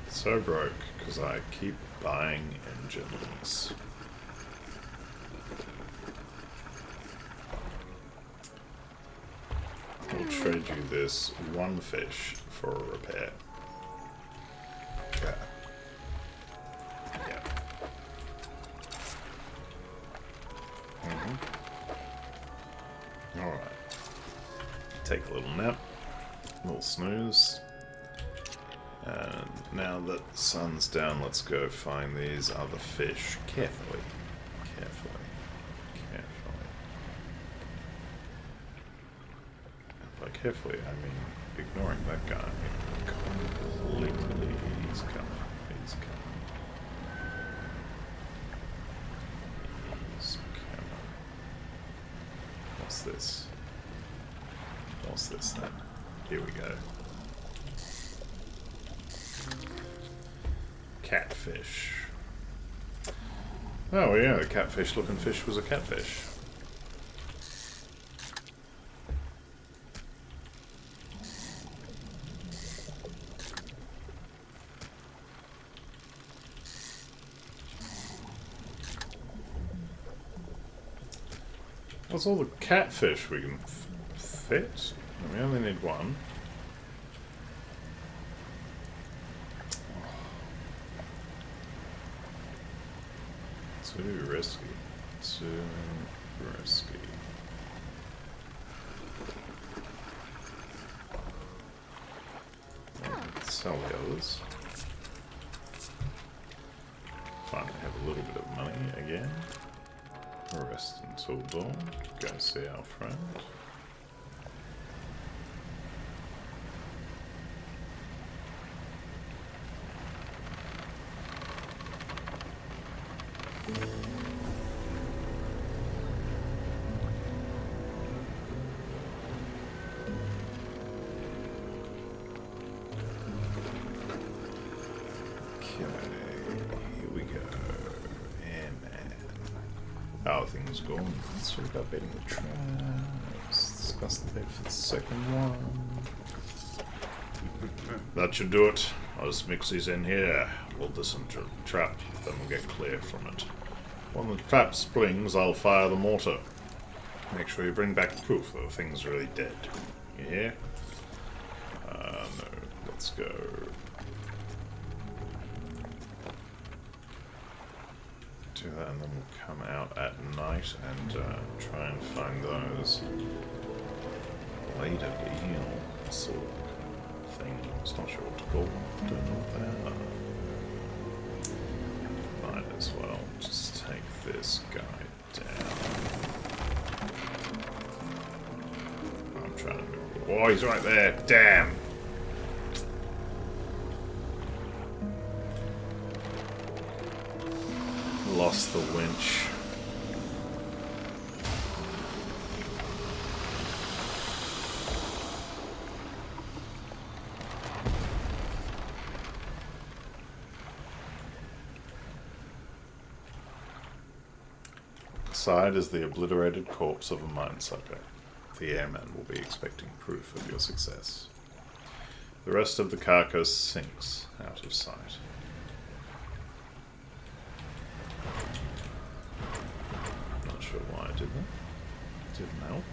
So broke because I keep buying engines. I'll trade you this one fish for a repair. Okay. Yeah. Alright. Take a little nap. A little snooze. And now that the sun's down, let's go find these other fish carefully. Carefully. And by carefully, I mean ignoring that guy completely. He's coming. He's coming. He's coming. What's this? What's this then? Here we go. Catfish. Oh yeah, the catfish looking fish was a catfish. That's all the catfish we can fit. We only need one. Too risky. Too risky. Sell the others. Finally have a little bit of money again. Rest until dawn. Go see our friend. Oh, things gone. Let's talk about baiting the traps. Discuss the bait for the second one. That should do it. I'll just mix these in here. We'll disinter the trap, then we'll get clear from it. When the trap springs, I'll fire the mortar. Make sure you bring back the proof that the thing's really dead. You hear? No. Let's go. Do that, and then we'll come out at night and try and find those bladed eel sort of things. Not sure what to call them. Don't know what they are. Might as well just take this guy down. I'm trying to move. Oh, he's right there. Damn. Lost the winch. Inside is the obliterated corpse of a mine sucker. The airman will be expecting proof of your success. The rest of the carcass sinks out of sight. Not sure why I did that. Didn't help.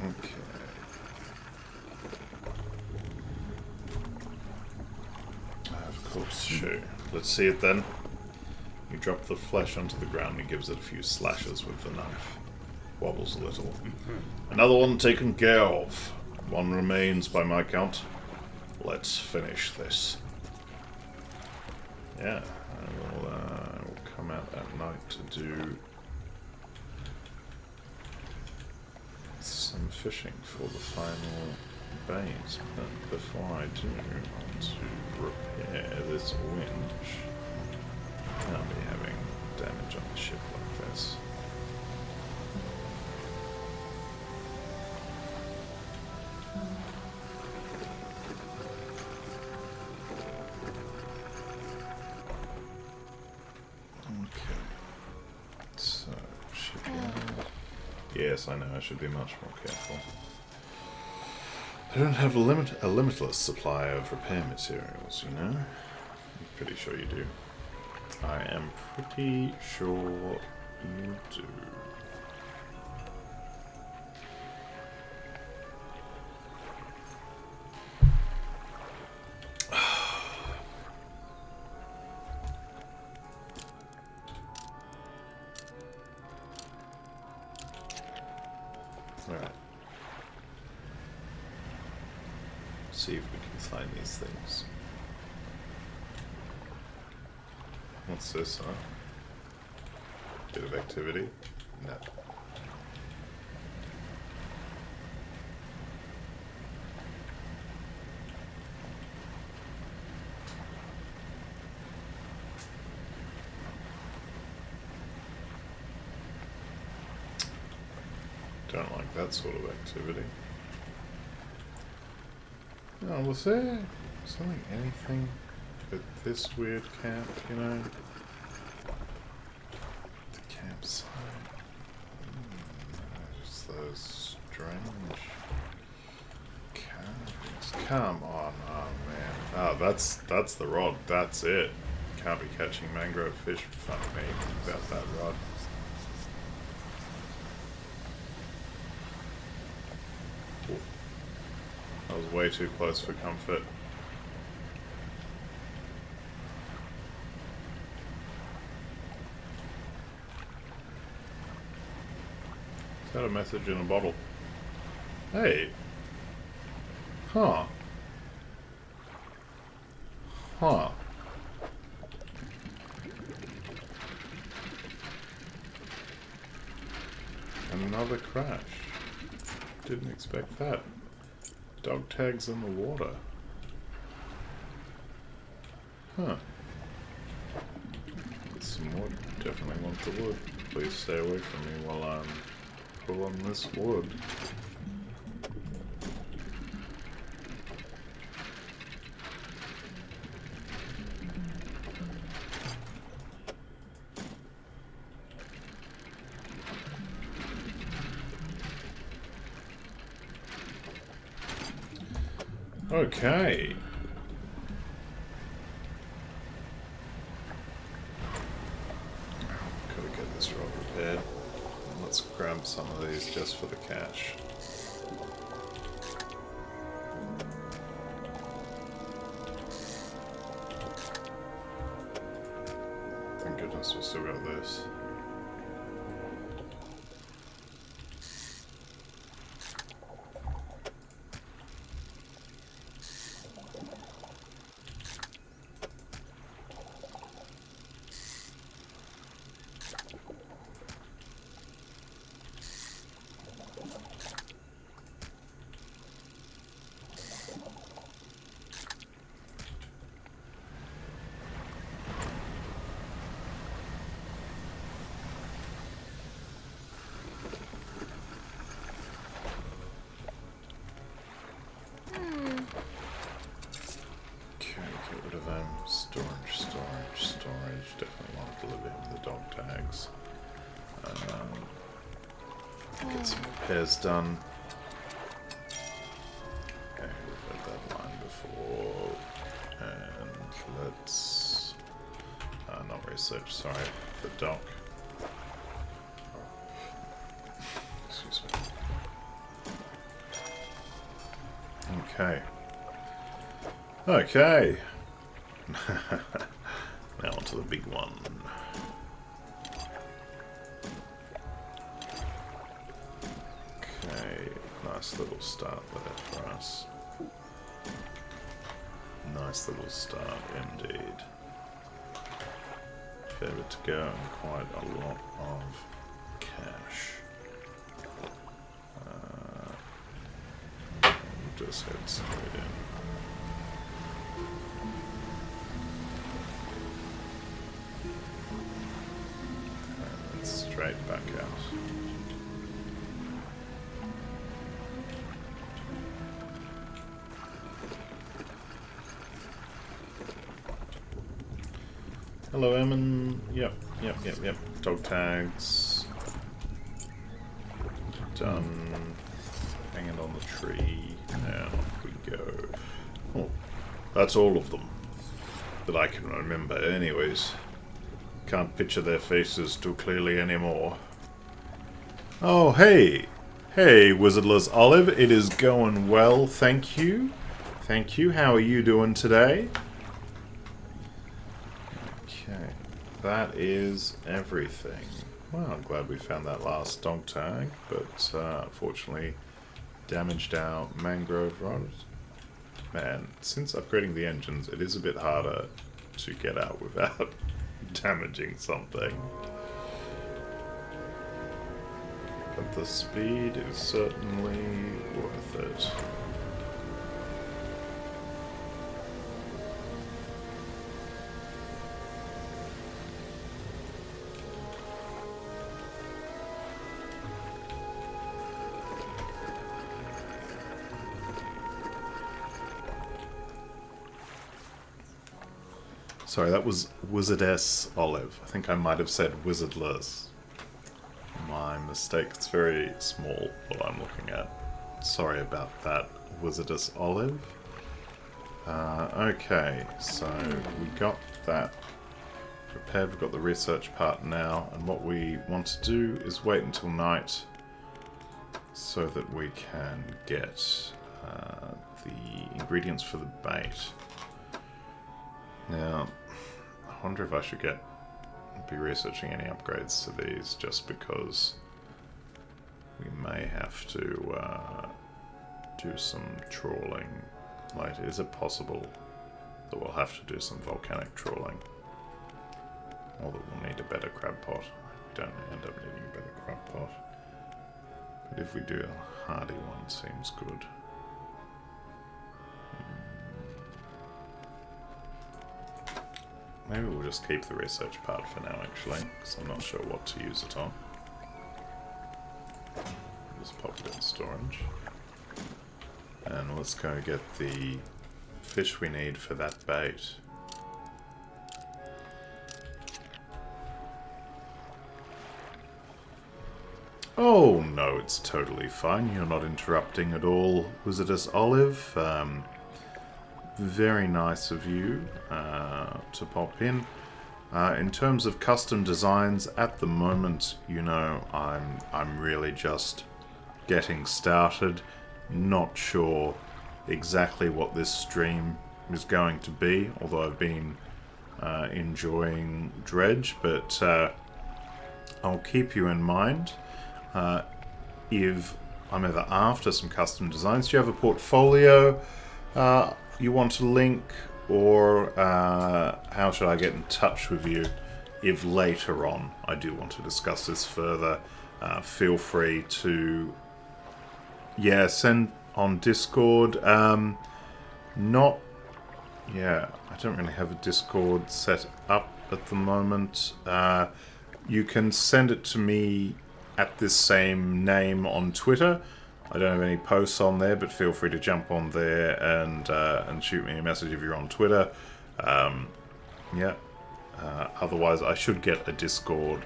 Okay. Of course, sure. Let's see it then. You drop the flesh onto the ground and he gives it a few slashes with the knife. Wobbles a little. Another one taken care of. One remains by my count. Let's finish this. Yeah, I will come out at night to do some fishing for the final bait. But before I do, I want to repair this winch. I'll be having damage on the ship like this. Okay. So, shipyard. Yes, I know, I should be much more careful. I don't have a limitless supply of repair materials, you know? I'm pretty sure you do. I am pretty sure you do. Alright. See if we can find these things. What's this, huh? Bit of activity? No. Don't like that sort of activity. Oh, was there something, anything at this weird camp, you know? The campsite. There's those strange carvings. Come on, oh man. Oh, that's the rod, that's it. Can't be catching mangrove fish, fuck me, about that rod. I was way too close for comfort. Is that a message in a bottle? Hey. Huh. Huh. Another crash. Didn't expect that. Dog tags in the water. Huh. Get some wood. Definitely want the wood. Please stay away from me while I'm pulling this wood. Okay. Gotta get this rod repaired. Let's grab some of these just for the cash. Thank goodness we still got this. Storage. Definitely want to deliver him the dog tags. Get some repairs done. Okay, we've had that line before. And let's... not research, sorry. The dock. Excuse me. Okay. Okay. Now on to the big one. Okay, nice little start there for us. Nice little start indeed. Fair bit to go and quite a lot of cash. We'll just head straight in. And straight back out. Hello, Emin. Yep. Dog tags. Done. Hanging on the tree. Now off we go. Oh, that's all of them that I can remember anyways. Can't picture their faces too clearly anymore. Oh, hey! Hey, Wizardless Olive. It is going well, thank you. Thank you. How are you doing today? Okay, that is everything. Well, I'm glad we found that last dog tag, but unfortunately damaged our mangrove rod. Man, since upgrading the engines, it is a bit harder to get out without damaging something. But the speed is certainly worth it. Sorry, that was Wizardess Olive. I think I might have said Wizardless. My mistake. It's very small what I'm looking at. Sorry about that, Wizardess Olive. Okay, so we got that prepared. We've got the research part now, and what we want to do is wait until night so that we can get the ingredients for the bait. Now, I wonder if I should be researching any upgrades to these, just because we may have to do some trawling later. Is it possible that we'll have to do some volcanic trawling? Or that we'll need a better crab pot? I don't end up needing a better crab pot. But if we do, a hardy one seems good. Maybe we'll just keep the research part for now, actually, because I'm not sure what to use it on. Just pop it in storage. And let's go get the fish we need for that bait. Oh, no, it's totally fine. You're not interrupting at all, Wizardess Olive. Very nice of you to pop in. In terms of custom designs, at the moment, you know, I'm really just getting started. Not sure exactly what this stream is going to be, although I've been enjoying Dredge, but I'll keep you in mind. If I'm ever after some custom designs, do you have a portfolio you want to link, or how should I get in touch with you if later on I do want to discuss this further? Feel free to send on Discord. I don't really have a Discord set up at the moment. You can send it to me at this same name on Twitter. I don't have any posts on there, but feel free to jump on there and shoot me a message if you're on Twitter. Yeah. Otherwise, I should get a Discord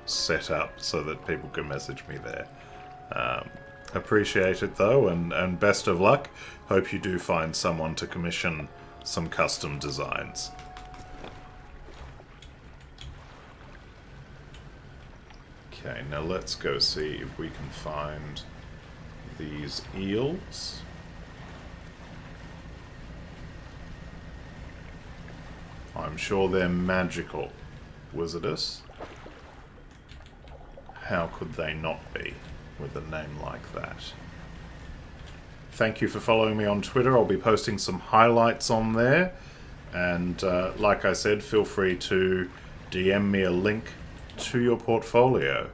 set up so that people can message me there. Appreciate it though, and best of luck. Hope you do find someone to commission some custom designs. Okay, now let's go see if we can find these eels. I'm sure they're magical, Wizardess. How could they not be with a name like that? Thank you for following me on Twitter. I'll be posting some highlights on there. And like I said, feel free to DM me a link to your portfolio.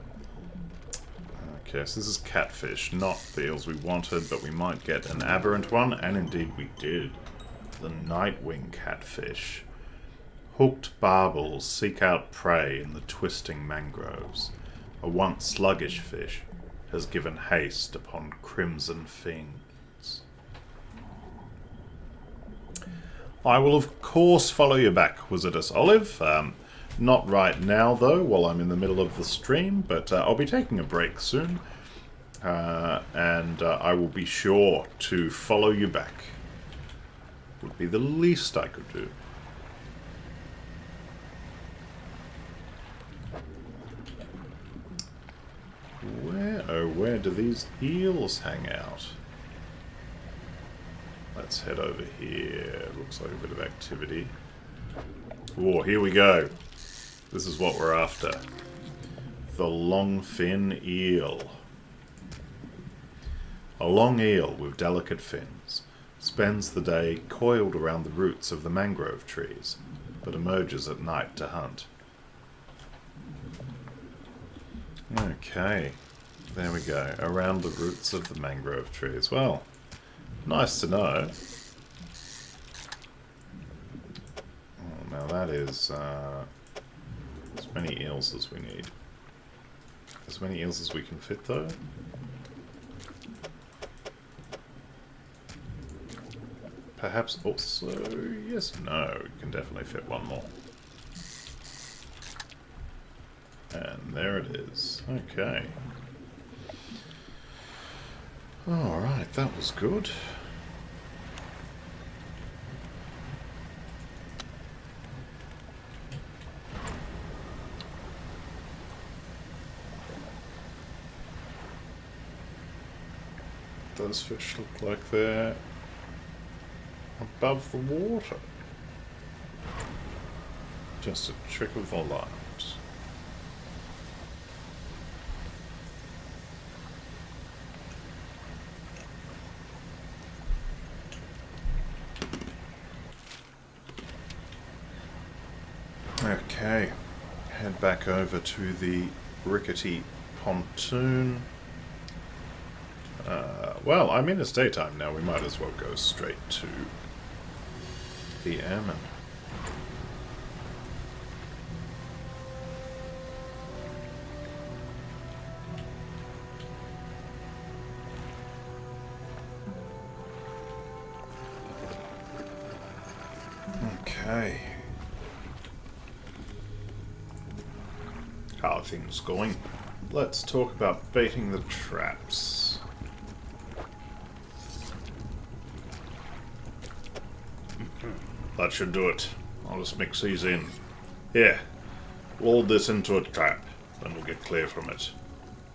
Okay, so this is catfish, not the eels we wanted, but we might get an aberrant one, and indeed we did. The nightwing catfish. Hooked barbels seek out prey in the twisting mangroves. A once sluggish fish has given haste upon crimson fiends. I will of course follow you back, Wizardess Olive. Not right now, though, while I'm in the middle of the stream, but I'll be taking a break soon. And I will be sure to follow you back. Would be the least I could do. Where do these eels hang out? Let's head over here. Looks like a bit of activity. Oh, here we go. This is what we're after. The longfin eel. A long eel with delicate fins spends the day coiled around the roots of the mangrove trees, but emerges at night to hunt. Okay, there we go. Around the roots of the mangrove trees. Well, nice to know. Oh, now that is as many eels as we need. As many eels as we can fit, though. Perhaps also... yes, no, we can definitely fit one more. And there it is. Okay. Alright, that was good. Those fish look like they're above the water. Just a trick of the light. Okay, head back over to the rickety pontoon. Well, I mean it's daytime now, we might as well go straight to the airmen. Okay. How are things going? Let's talk about baiting the traps. That should do it. I'll just mix these in. Here, load this into a trap, then we'll get clear from it.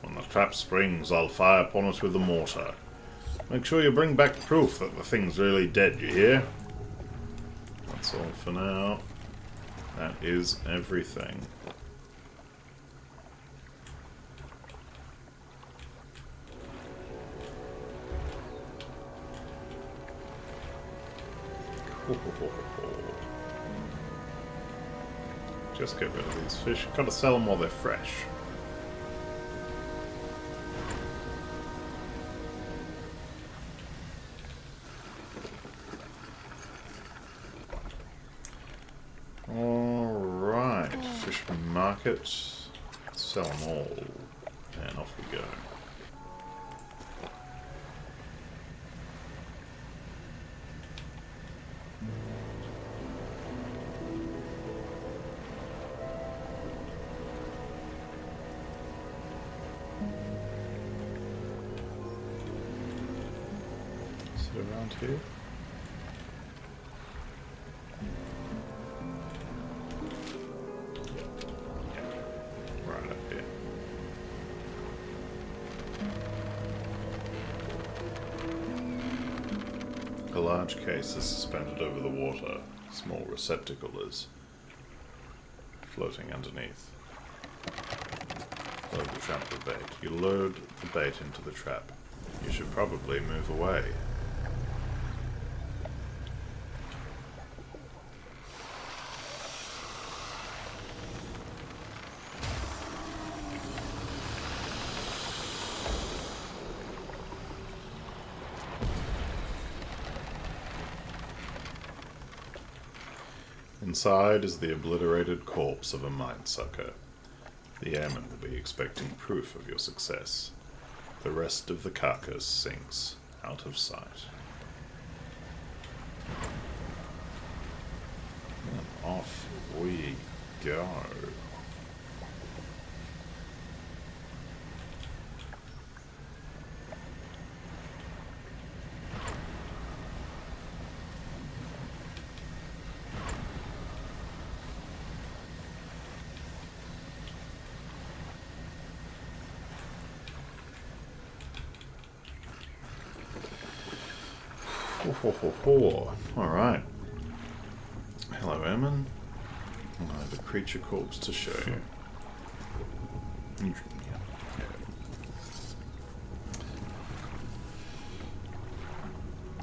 When the trap springs, I'll fire upon it with the mortar. Make sure you bring back proof that the thing's really dead, you hear? That's all for now. That is everything. Just get rid of these fish. Gotta sell them while they're fresh. Alright, fish market. Sell them all. And off we go. it around here? Yeah. Right up here. A large case is suspended over the water. A small receptacle is floating underneath. Load the trap with bait. You load the bait into the trap. You should probably move away. Inside is the obliterated corpse of a mine-sucker. The airmen will be expecting proof of your success. The rest of the carcass sinks out of sight. And off we go. Alright. Hello, Airman. I have a creature corpse to show you.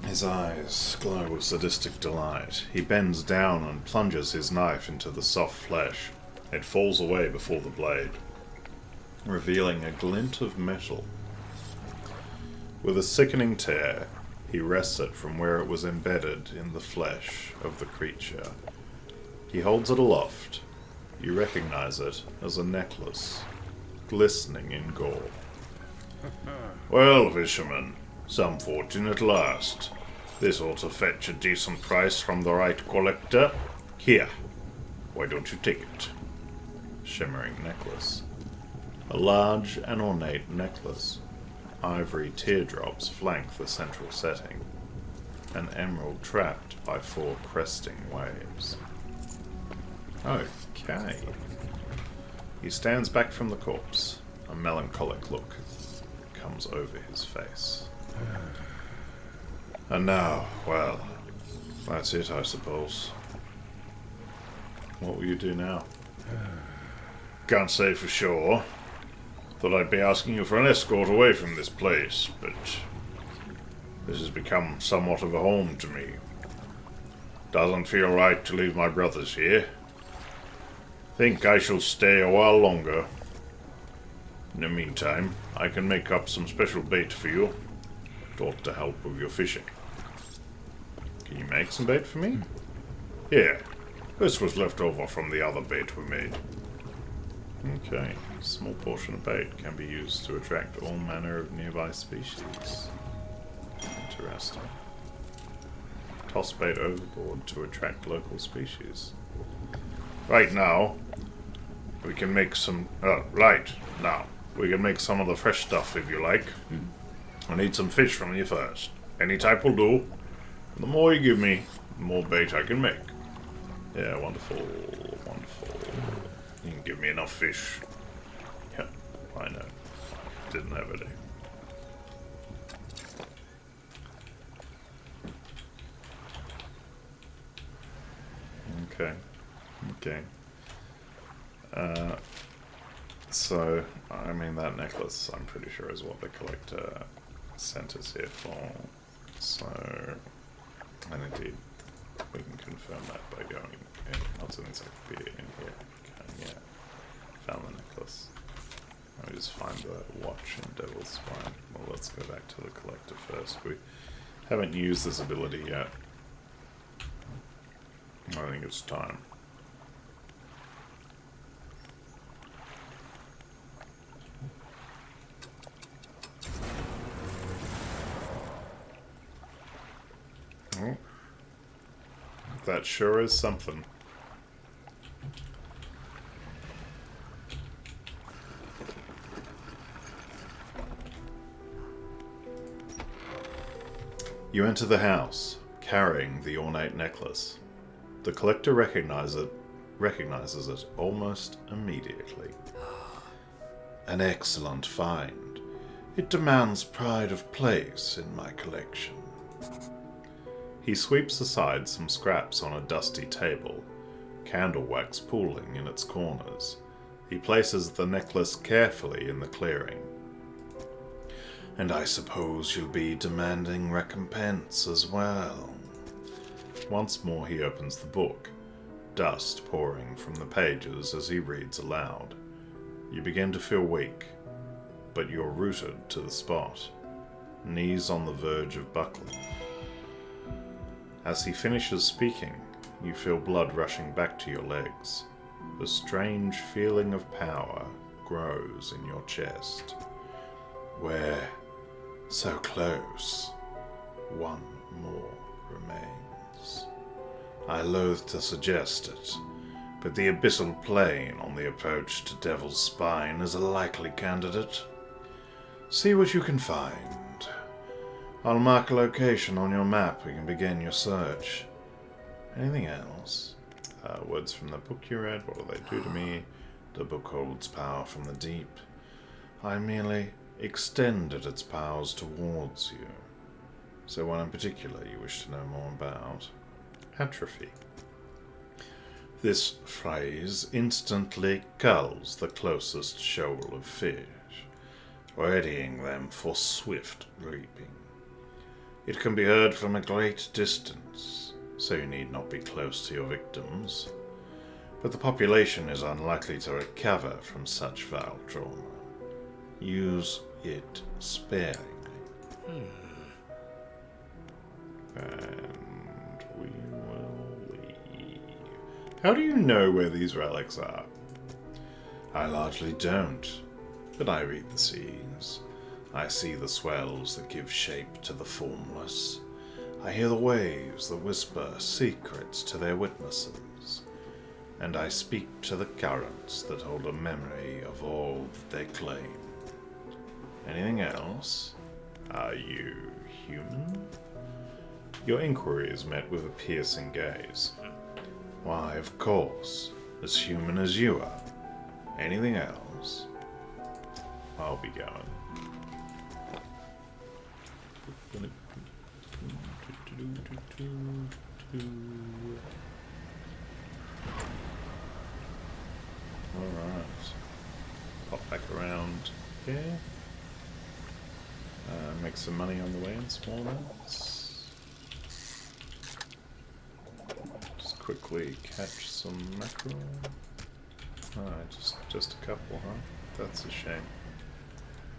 His eyes glow with sadistic delight. He bends down and plunges his knife into the soft flesh. It falls away before the blade, revealing a glint of metal. With a sickening tear, he wrests it from where it was embedded in the flesh of the creature. He holds it aloft. You recognize it as a necklace, glistening in gore. Well, fisherman, some fortune at last. This ought to fetch a decent price from the right collector. Here, why don't you take it? Shimmering necklace. A large and ornate necklace. Ivory teardrops flank the central setting. An emerald trapped by 4 cresting waves. Okay. He stands back from the corpse. A melancholic look comes over his face. And now, well, that's it, I suppose. What will you do now? Can't say for sure. Thought I'd be asking you for an escort away from this place, but this has become somewhat of a home to me. Doesn't feel right to leave my brothers here. Think I shall stay a while longer. In the meantime, I can make up some special bait for you. Thought to help with your fishing. Can you make some bait for me? Yeah, this was left over from the other bait we made. Okay, a small portion of bait can be used to attract all manner of nearby species. Interesting. Toss bait overboard to attract local species. Right now, we can make some... we can make some of the fresh stuff if you like. I need some fish from you first. Any type will do. The more you give me, the more bait I can make. Yeah, wonderful, wonderful. You can give me enough fish. Yeah, I know. Didn't have any. Okay. Okay. So, I mean, that necklace, I'm pretty sure, is what the collector sent us here for. So, and indeed, we can confirm that by going in. What's an encyclopedia in here? Okay, yeah. Found the necklace. Let me just find the watch in Devil's Spine. Well, let's go back to the collector first. We haven't used this ability yet. I think it's time. Oh. That sure is something. You enter the house, carrying the ornate necklace. The collector recognizes it almost immediately. An excellent find. It demands pride of place in my collection. He sweeps aside some scraps on a dusty table, candle wax pooling in its corners. He places the necklace carefully in the clearing. And I suppose you'll be demanding recompense as well. Once more he opens the book, dust pouring from the pages as he reads aloud. You begin to feel weak, but you're rooted to the spot, knees on the verge of buckling. As he finishes speaking, you feel blood rushing back to your legs. A strange feeling of power grows in your chest. We're so close. One more remains. I loathe to suggest it, but the abyssal plane on the approach to Devil's Spine is a likely candidate. See what you can find. I'll mark a location on your map. We can begin your search. Anything else? Words from the book you read. What will they do to me? The book holds power from the deep. I merely extended its powers towards you. So one in particular you wish to know more about? Atrophy. This phrase instantly culls the closest shoal of fish, readying them for swift reaping. It can be heard from a great distance, so you need not be close to your victims, but the population is unlikely to recover from such foul trauma. Use it sparingly. And we will leave. How do you know where these relics are? I largely don't, but I read the seas. I see the swells that give shape to the formless. I hear the waves that whisper secrets to their witnesses. And I speak to the currents that hold a memory of all that they claim. Anything else? Are you human? Your inquiry is met with a piercing gaze. Why, of course, as human as you are. Anything else? I'll be going. Alright. Pop back around here. Make some money on the way in small amounts. Just quickly catch some mackerel. Alright, just a couple, huh? That's a shame.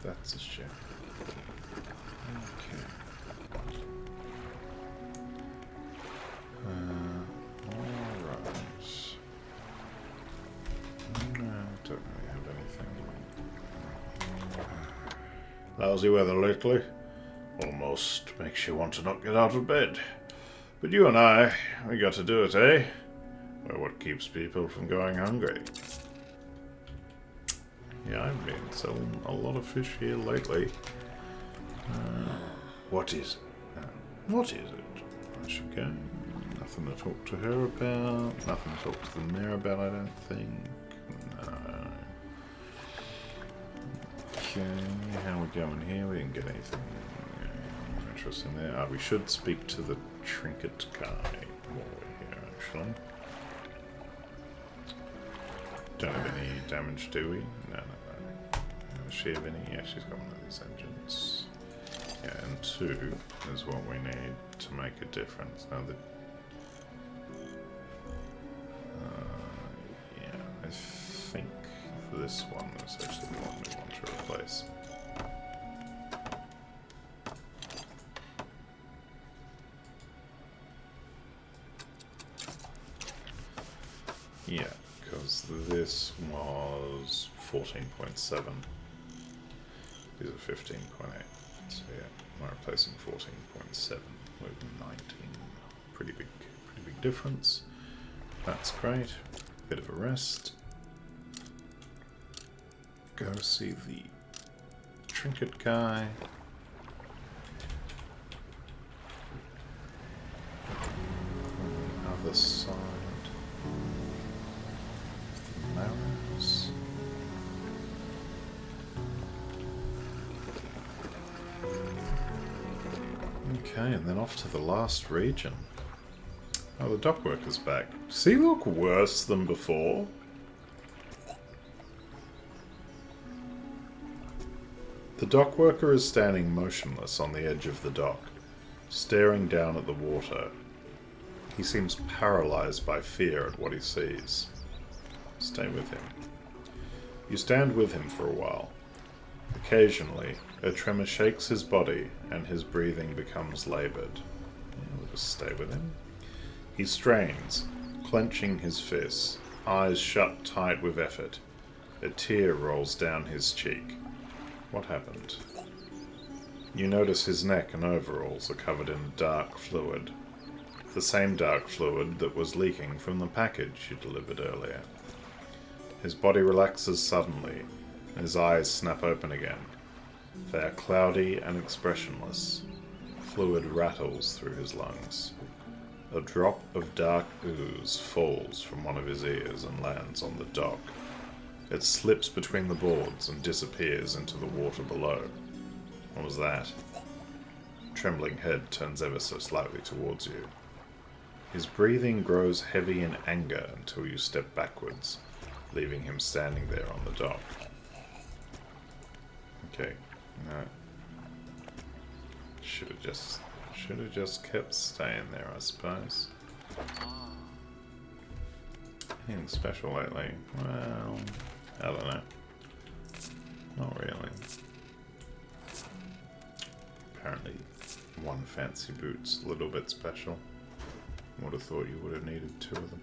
That's a shame. Okay. Alright. I don't really have anything. Lousy weather lately. Almost makes you want to not get out of bed. But you and I, we got to do it, eh? Well, what keeps people from going hungry? Yeah, I've been selling a lot of fish here lately. What is it? What is it? I should go. Nothing to talk to her about. Nothing to talk to the mayor about, I don't think. No. Okay, how are we going here? We didn't get anything interesting there. We should speak to the trinket guy while we're here, actually. Don't have any damage, do we? No. Does she have any? Yeah, she's got one of these engines. Yeah, and 2 is what we need to make a difference. Now, yeah, I think this one is actually the one we want to replace. Yeah, because this was 14.7. These are 15.8. So yeah, we're replacing 14.7 with 19. Pretty big difference. That's great. Bit of a rest. Go see the trinket guy. other side. The Narrows. Okay, and then off to the last region. Oh, the dockworker's back. Does he look worse than before? The dockworker is standing motionless on the edge of the dock, staring down at the water. He seems paralyzed by fear at what he sees. Stay with him. You stand with him for a while. Occasionally, a tremor shakes his body and his breathing becomes labored. We'll just stay with him. He strains, clenching his fists, eyes shut tight with effort. A tear rolls down his cheek. What happened? You notice his neck and overalls are covered in dark fluid. The same dark fluid that was leaking from the package you delivered earlier. His body relaxes suddenly, and his eyes snap open again. They are cloudy and expressionless. Fluid rattles through his lungs. A drop of dark ooze falls from one of his ears and lands on the dock. It slips between the boards and disappears into the water below. What was that? Trembling head turns ever so slightly towards you. His breathing grows heavy in anger until you step backwards, leaving him standing there on the dock. Okay, no. Should have just kept staying there, I suppose. Anything special lately? Well, I don't know. Not really. Apparently, one fancy boot's a little bit special. Would have thought you would have needed two of them.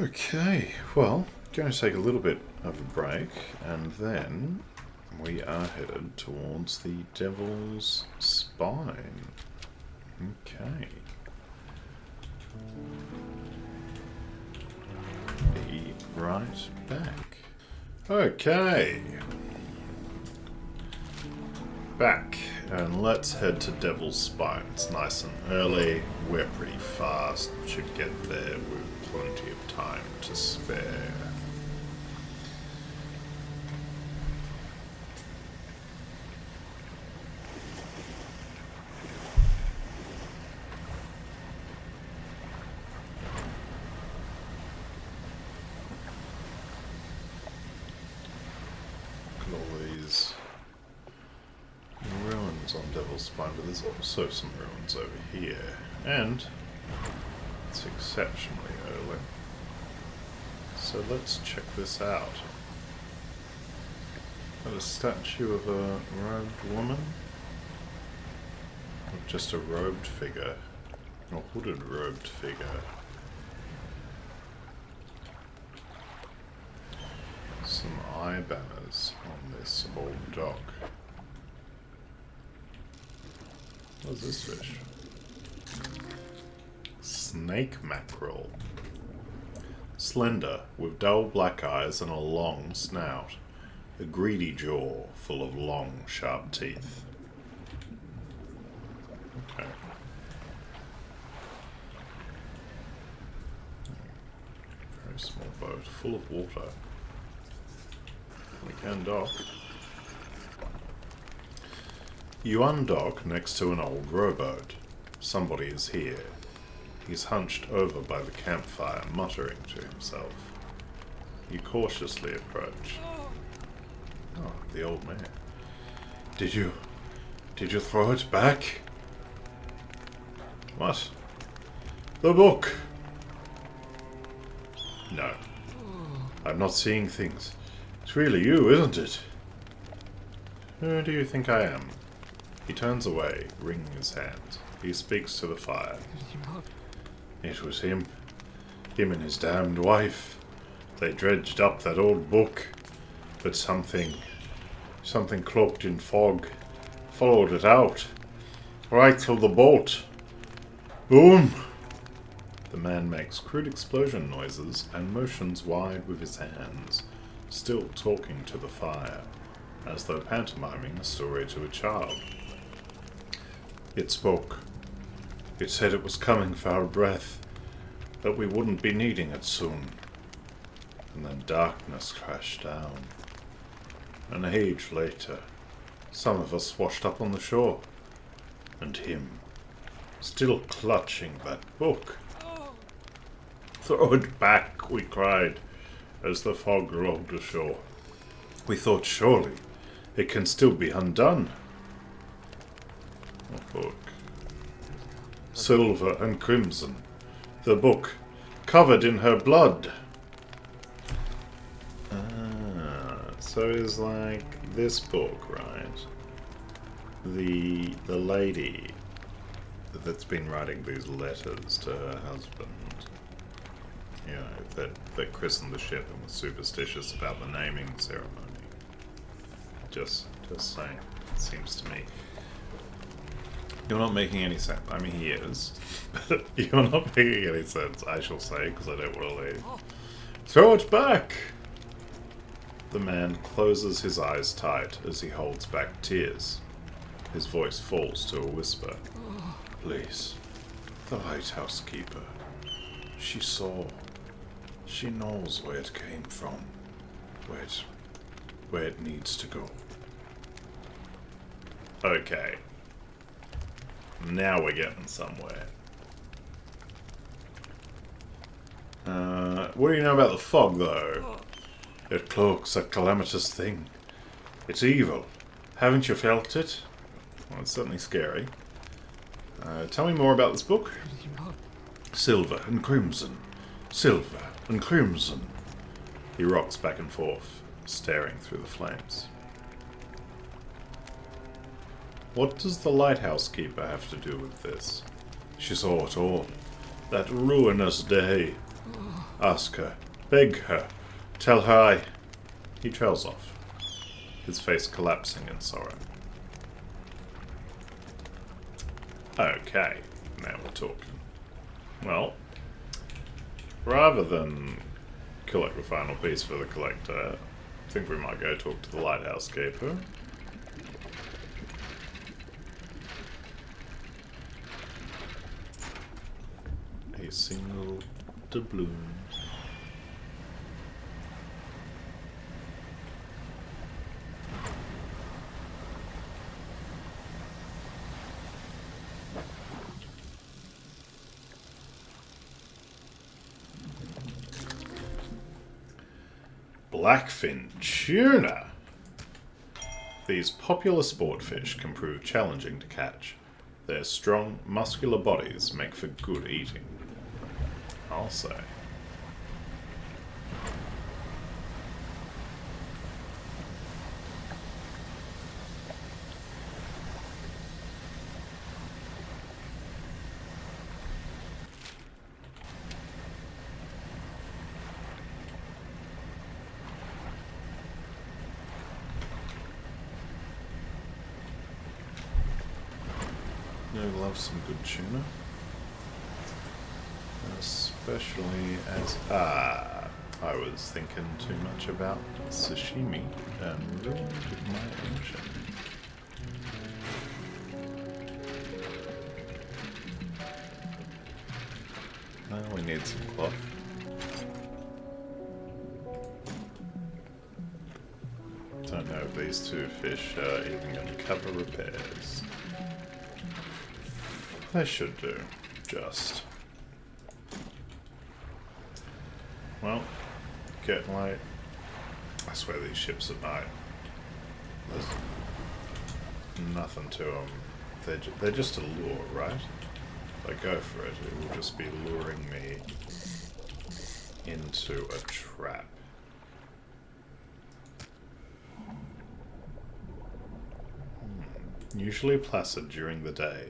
Okay, well, going to take a little bit of a break, and then we are headed towards the Devil's Spine. Okay. Be right back. Okay. Back, and let's head to Devil's Spine. It's nice and early. We're pretty fast. Should get there with plenty of time to spare. Spine, but there's also some ruins over here, and it's exceptionally early. So let's check this out. Got a statue of a robed woman, or just a robed figure, or hooded robed figure. Some eye banners on this old dock. What's this fish? Snake mackerel. Slender, with dull black eyes and a long snout. A greedy jaw full of long, sharp teeth. Okay. Very small boat, full of water. We can dock. You undock next to an old rowboat. Somebody is here. He's hunched over by the campfire, muttering to himself. You cautiously approach. Oh, the old man. Did you throw it back? What? The book! No. I'm not seeing things. It's really you, isn't it? Who do you think I am? He turns away, wringing his hands. He speaks to the fire. It was him. Him and his damned wife. They dredged up that old book, but something cloaked in fog followed it out, right till the boat. Boom! The man makes crude explosion noises and motions wide with his hands, still talking to the fire, as though pantomiming a story to a child. It spoke. It said it was coming for our breath. that we wouldn't be needing it soon. And then darkness crashed down. An age later, some of us washed up on the shore. And him, still clutching that book. "Throw it back," we cried, as the fog rolled ashore. We thought surely it can still be undone. A book. Silver and crimson. The book, covered in her blood. So it's like this book, right? The lady that's been writing these letters to her husband, you know, that christened the ship and was superstitious about the naming ceremony. Just saying, it seems to me. You're not making any sense. I mean, he is, but you're not making any sense, I shall say, because I don't want to leave. Throw it back! The man closes his eyes tight as he holds back tears. His voice falls to a whisper. Please, the lighthouse keeper. She saw. She knows where it came from. Where it needs to go. Okay. Now we're getting somewhere. What do you know about the fog, though? It cloaks a calamitous thing. It's evil. Haven't you felt it? Well, it's certainly scary. Tell me more about this book. Silver and crimson. Silver and crimson. He rocks back and forth, staring through the flames. What does the lighthouse keeper have to do with this? She saw it all. That ruinous day. Ask her. Beg her. Tell her I... He trails off, his face collapsing in sorrow. Okay, now we're talking. Well, rather than collect the final piece for the collector, I think we might go talk to the lighthouse keeper. A single doubloon. Blackfin tuna! These popular sport fish can prove challenging to catch. Their strong, muscular bodies make for good eating. I'll say. I love some good tuna. Especially as... I was thinking too much about sashimi and ruined my ocean. Well, we need some cloth. Don't know if these two fish are even going to cover repairs. They should do. Just. Well, getting late. I swear these ships at night. There's nothing to them. They're just a lure, right? If I go for it, it will just be luring me into a trap. Usually placid during the day,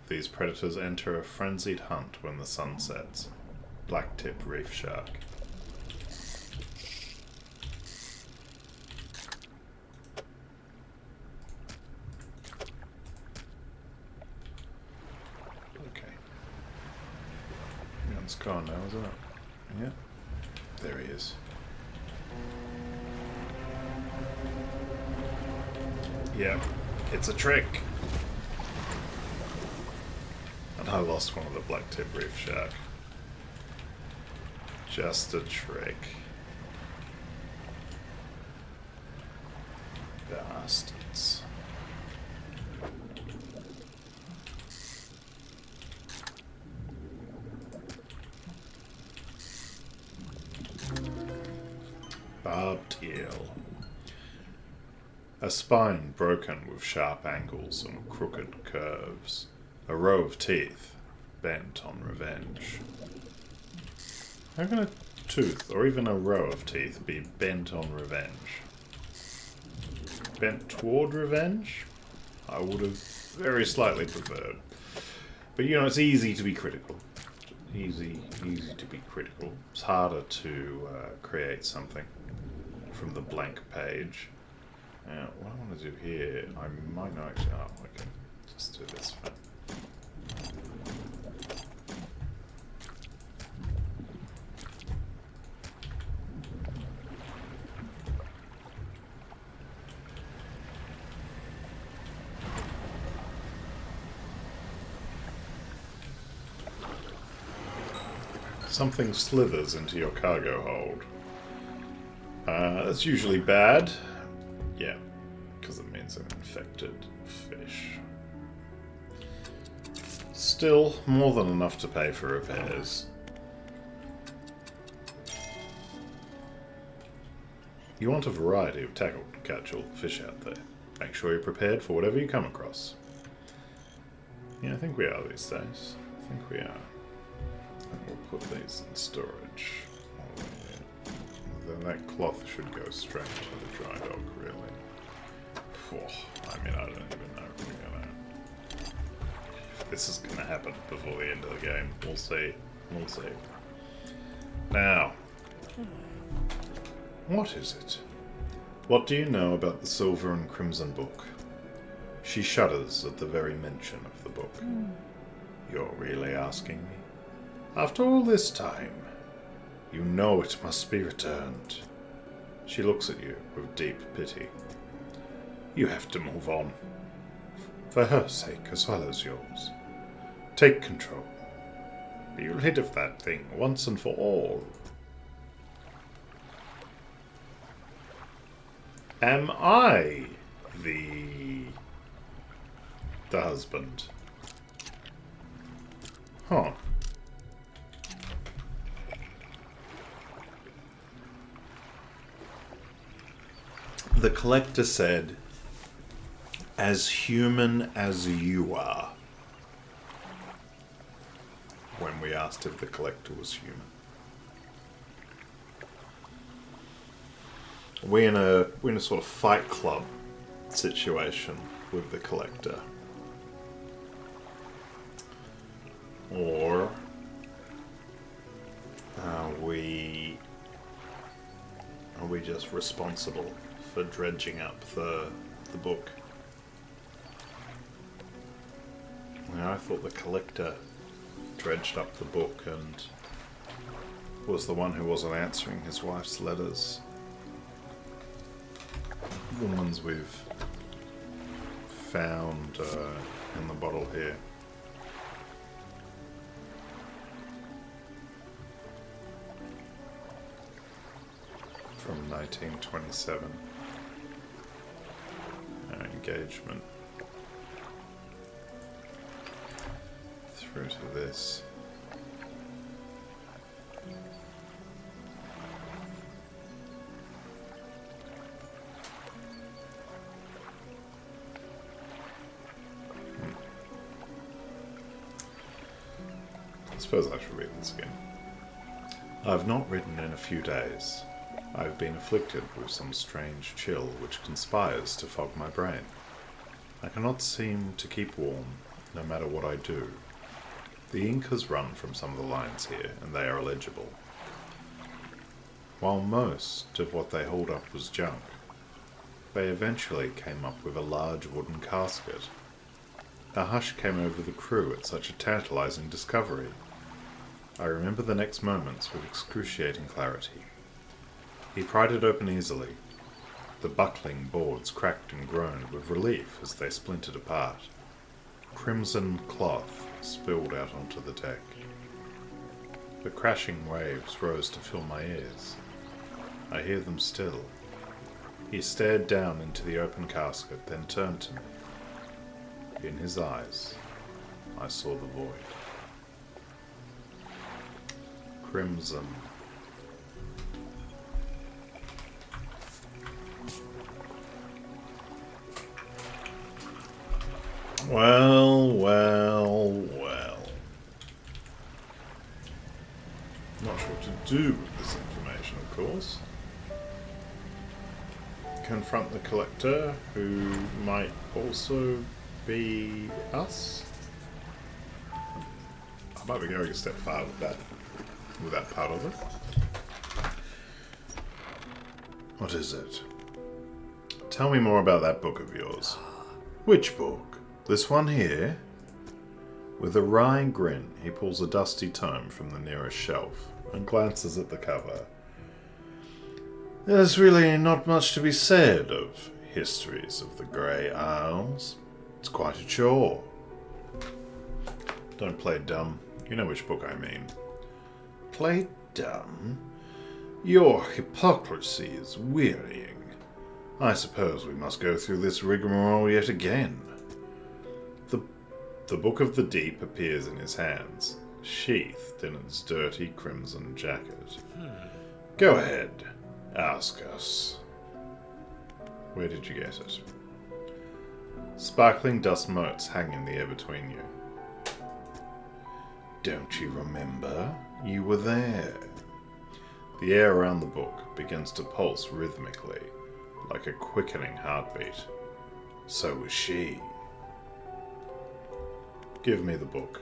these predators enter a frenzied hunt when the sun sets. Blacktip reef shark. Okay. It's gone now, isn't it? Yeah. There he is. Yeah, it's a trick. And I lost one of the blacktip reef shark. Just a trick. Bastards. Barbed eel. A spine broken with sharp angles and crooked curves. A row of teeth bent on revenge. How can a tooth, or even a row of teeth, be bent on revenge? Bent toward revenge? I would have very slightly preferred. But you know, it's easy to be critical. Easy to be critical. It's harder to create something from the blank page. Now, what I want to do here, I might not actually... Oh, okay. Just do this. Something slithers into your cargo hold. That's usually bad. Yeah, because it means an infected fish. Still, more than enough to pay for repairs. You want a variety of tackle to catch all the fish out there. Make sure you're prepared for whatever you come across. Yeah, I think we are these days. I think we are. And we'll put these in storage. Then that cloth should go straight to the dry dock, really. I mean, I don't even know if we're gonna... If this is gonna happen before the end of the game. We'll see. We'll see. Now. What is it? What do you know about the Silver and Crimson Book? She shudders at the very mention of the book. You're really asking me? After all this time, you know it must be returned. She looks at you with deep pity. You have to move on. For her sake as well as yours. Take control. Be rid of that thing once and for all. Am I the husband? Huh. The collector said, as human as you are, when we asked if the collector was human. We're in a sort of Fight Club situation with the collector. Or are we just responsible for dredging up the book? Now, I thought the collector dredged up the book and was the one who wasn't answering his wife's letters. The ones we've found in the bottle here. From 1927. Engagement. Through to this. I suppose I should read this again. I've not written in a few days. I've been afflicted with some strange chill which conspires to fog my brain. I cannot seem to keep warm, no matter what I do. The ink has run from some of the lines here, and they are illegible. While most of what they hold up was junk, they eventually came up with a large wooden casket. A hush came over the crew at such a tantalizing discovery. I remember the next moments with excruciating clarity. He pried it open easily. The buckling boards cracked and groaned with relief as they splintered apart. Crimson cloth spilled out onto the deck. The crashing waves rose to fill my ears. I hear them still. He stared down into the open casket, then turned to me. In his eyes, I saw the void. Crimson. Well, well, well. Not sure what to do with this information, of course. Confront the collector, who might also be us? I might be going a step far with that part of it. What is it? Tell me more about that book of yours. Which book? This one here? With a wry grin, he pulls a dusty tome from the nearest shelf and glances at the cover. There's really not much to be said of Histories of the Grey Isles. It's quite a chore. Don't play dumb. You know which book I mean. Play dumb? Your hypocrisy is wearying. I suppose we must go through this rigmarole yet again. The Book of the Deep appears in his hands, sheathed in its dirty crimson jacket. Go ahead. Ask us. Where did you get it? Sparkling dust motes hang in the air between you. Don't you remember? You were there. The air around the book begins to pulse rhythmically, like a quickening heartbeat. So was she. Give me the book.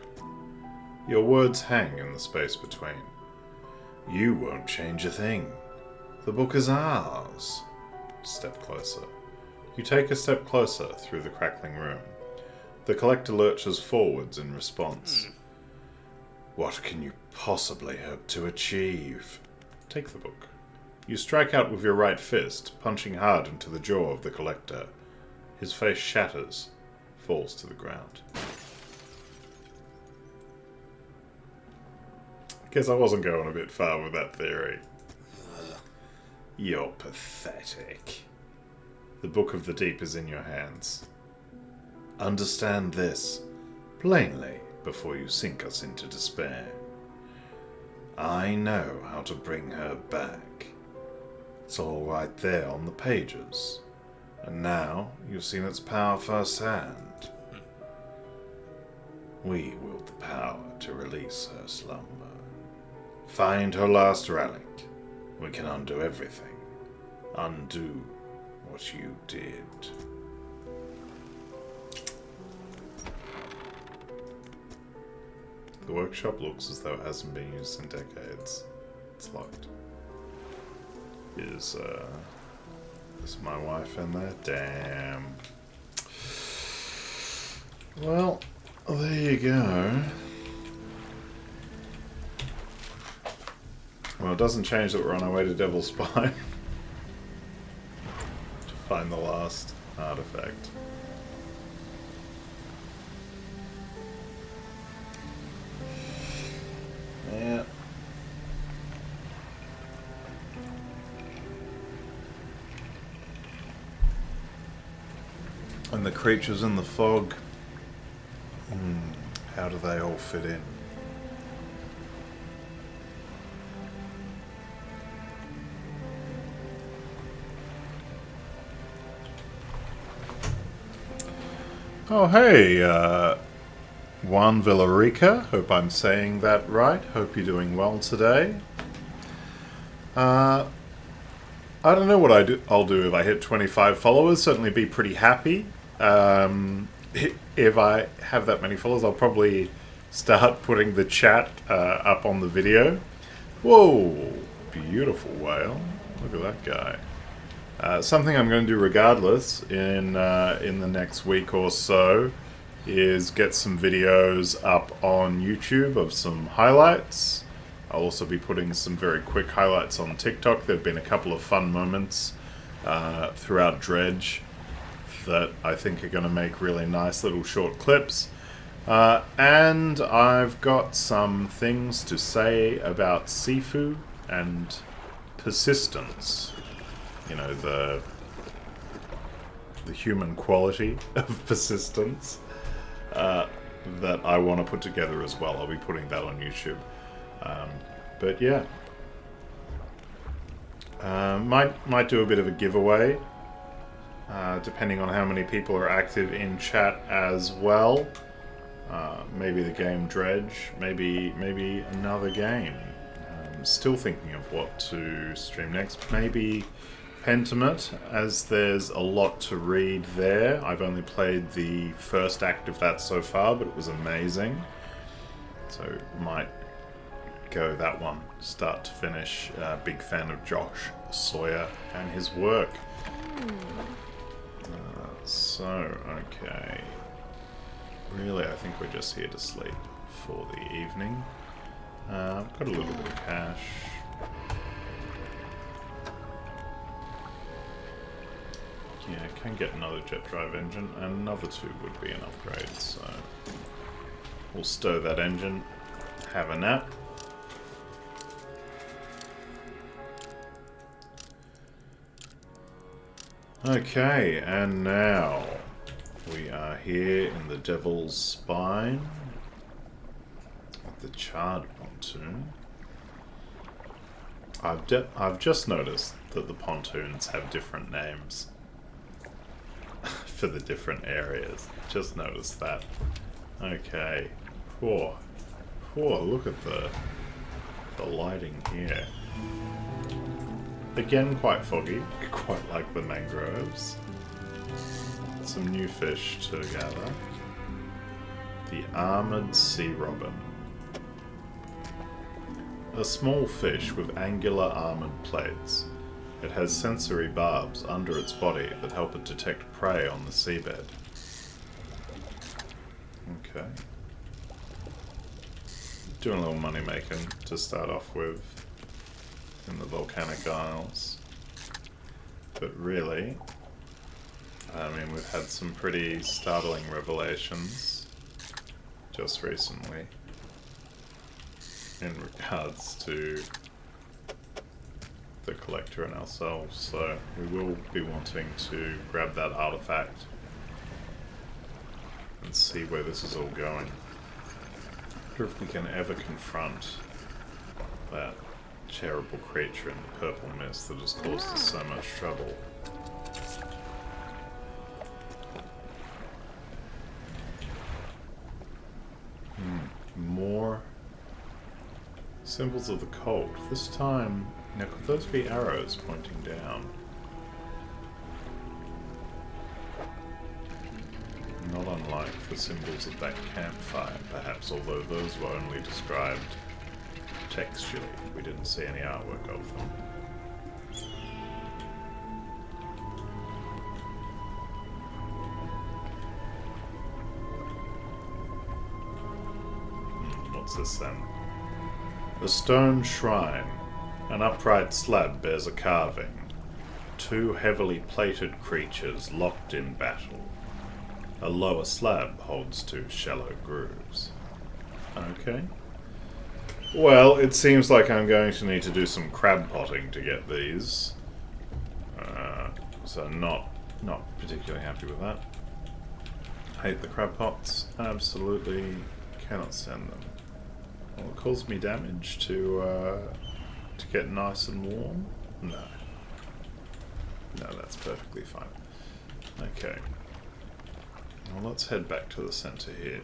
Your words hang in the space between. You won't change a thing. The book is ours. Step closer. You take a step closer through the crackling room. The collector lurches forwards in response. What can you possibly hope to achieve? Take the book. You strike out with your right fist, punching hard into the jaw of the collector. His face shatters, falls to the ground. Guess I wasn't going a bit far with that theory. You're pathetic. The Book of the Deep is in your hands. Understand this plainly before you sink us into despair. I know how to bring her back. It's all right there on the pages. And now you've seen its power firsthand. We wield the power to release her slumber. Find her last relic. We can undo everything. Undo what you did. The workshop looks as though it hasn't been used in decades. It's locked. Is my wife in there? Damn. Well, there you go. Well, it doesn't change that we're on our way to Devil's Spine to find the last artifact. Yeah. And the creatures in the fog. How do they all fit in? Oh, hey, Juan Villarica. Hope I'm saying that right. Hope you're doing well today. I don't know what I'll do if I hit 25 followers. Certainly be pretty happy. If I have that many followers, I'll probably start putting the chat up on the video. Whoa, beautiful whale. Look at that guy. Something I'm going to do regardless in the next week or so is get some videos up on YouTube of some highlights. I'll also be putting some very quick highlights on TikTok. There have been a couple of fun moments throughout Dredge that I think are going to make really nice little short clips. And I've got some things to say about Sifu and persistence. You know, the human quality of persistence that I want to put together as well. I'll be putting that on YouTube. But yeah. Might do a bit of a giveaway, depending on how many people are active in chat as well. Maybe the game Dredge, maybe another game. Still thinking of what to stream next. Maybe Pentiment, as there's a lot to read there. I've only played the first act of that so far, but it was amazing. So might go that one, start to finish. Big fan of Josh Sawyer and his work. Okay. Really, I think we're just here to sleep for the evening. I've got a little bit of cash. Yeah, I can get another jet drive engine, and another 2 would be an upgrade, so we'll stow that engine, have a nap. Okay, and now we are here in the Devil's Spine with the charred pontoon. I've just noticed that the pontoons have different names for the different areas. Just noticed that. Okay. Whoa, look at the lighting here. Again, quite foggy, quite like the mangroves. Some new fish to gather. The armoured sea robin. A small fish with angular armoured plates. It has sensory barbs under its body that help it detect prey on the seabed. Okay. Doing a little money making to start off with in the Volcanic Isles. But really, I mean, we've had some pretty startling revelations just recently in regards to the Collector and ourselves, so we will be wanting to grab that artifact and see where this is all going. I wonder if we can ever confront that terrible creature in the purple mist that has caused us so much trouble. More symbols of the cult. This time, now could those be arrows pointing down? Not unlike the symbols of that campfire, perhaps, although those were only described textually. We didn't see any artwork of them. What's this then? A stone shrine. An upright slab bears a carving. 2 heavily plated creatures locked in battle. A lower slab holds 2 shallow grooves. Okay. Well, it seems like I'm going to need to do some crab potting to get these. So not particularly happy with that. Hate the crab pots. Absolutely cannot stand them. Will it cause me damage to get nice and warm? No. No, that's perfectly fine. Okay. Well, let's head back to the center here.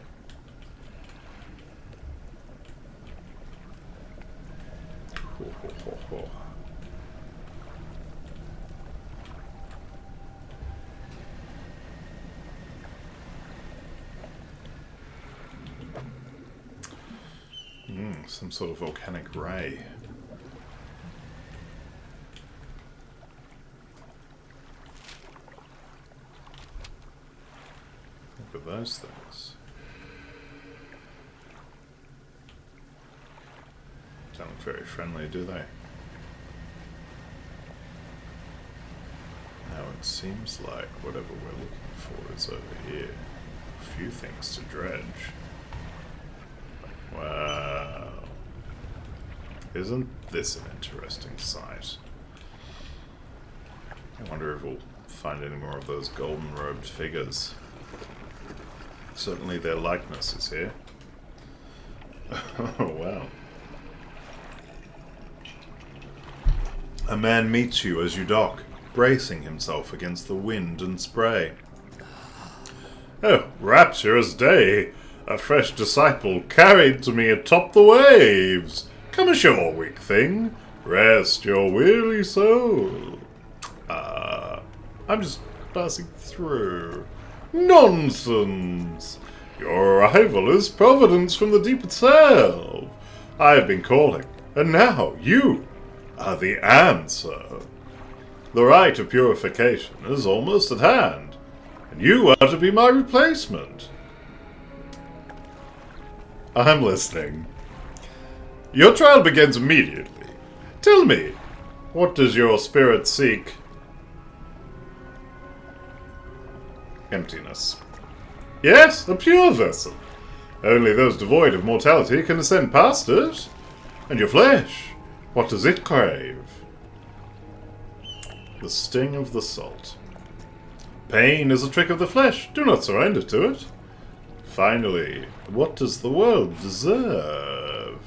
Some sort of volcanic ray. Look at those things. Don't look very friendly, do they? Now it seems like whatever we're looking for is over here. A few things to dredge. Wow. Isn't this an interesting sight? I wonder if we'll find any more of those golden-robed figures. Certainly their likeness is here. Oh, wow. A man meets you as you dock, bracing himself against the wind and spray. Oh, rapturous day! A fresh disciple carried to me atop the waves! Come ashore, weak thing! Rest your weary soul! I'm just passing through. Nonsense! Your arrival is providence from the deep itself. I have been calling, and now you are the answer. The rite of purification is almost at hand, and you are to be my replacement. I'm listening. Your trial begins immediately. Tell me, what does your spirit seek? Emptiness. Yes, a pure vessel. Only those devoid of mortality can ascend past it. And your flesh, what does it crave? The sting of the salt. Pain is a trick of the flesh. Do not surrender to it. Finally, what does the world deserve?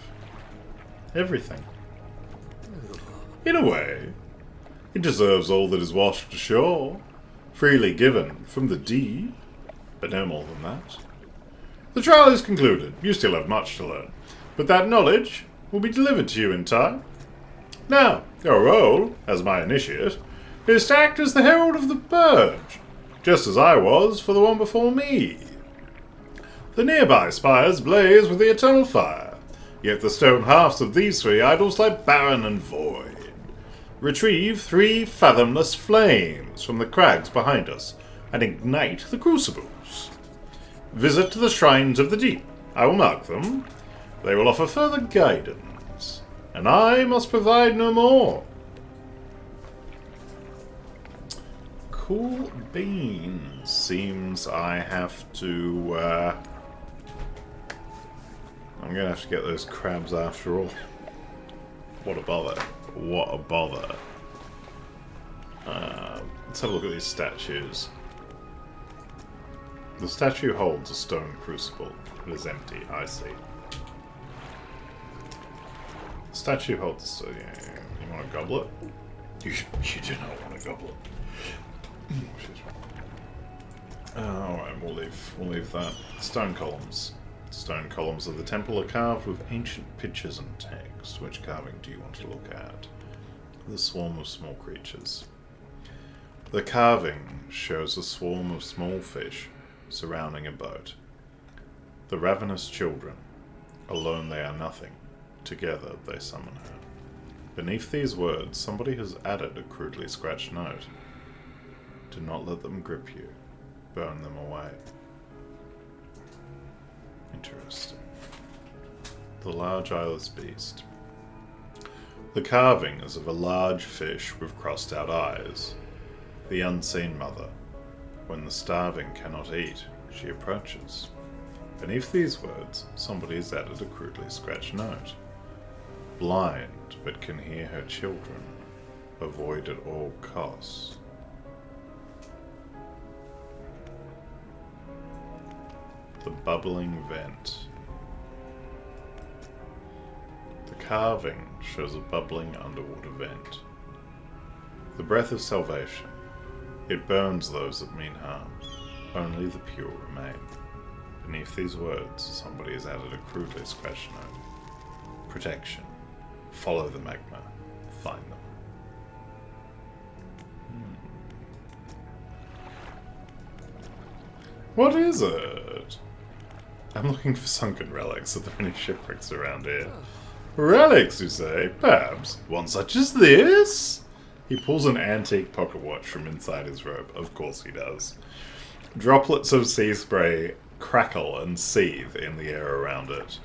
Everything. In a way, it deserves all that is washed ashore, freely given from the deep, but no more than that. The trial is concluded. You still have much to learn, but that knowledge will be delivered to you in time. Now, your role, as my initiate, is to act as the herald of the purge, just as I was for the one before me. The nearby spires blaze with the eternal fire, yet the stone halves of these three idols lie barren and void. Retrieve 3 fathomless flames from the crags behind us, and ignite the crucibles. Visit the shrines of the deep. I will mark them. They will offer further guidance, and I must provide no more. Cool beans. Seems I have to, I'm gonna have to get those crabs after all. What a bother. What a bother. Let's have a look at these statues. The statue holds a stone crucible. It is empty, I see. The statue holds a... You want a goblet? You do not want a goblet. Alright, we'll leave that. Stone columns. Stone columns of the temple are carved with ancient pictures and text. Which carving do you want to look at? The swarm of small creatures. The carving shows a swarm of small fish surrounding a boat. The ravenous children. Alone they are nothing. Together they summon her. Beneath these words, somebody has added a crudely scratched note. Do not let them grip you. Burn them away. Interesting. The large eyeless beast. The carving is of a large fish with crossed out eyes. The unseen mother. When the starving cannot eat, she approaches. Beneath these words, somebody has added a crudely scratched note. Blind, but can hear her children. Avoid at all costs. The bubbling vent. The carving shows a bubbling underwater vent. The breath of salvation. It burns those that mean harm. Only the pure remain. Beneath these words, somebody has added a crudely scratched note. Protection. Follow the magma. Find them. What is it? I'm looking for sunken relics. Are there any shipwrecks around here? Relics, you say? Perhaps. One such as this? He pulls an antique pocket watch from inside his robe. Of course he does. Droplets of sea spray crackle and seethe in the air around it.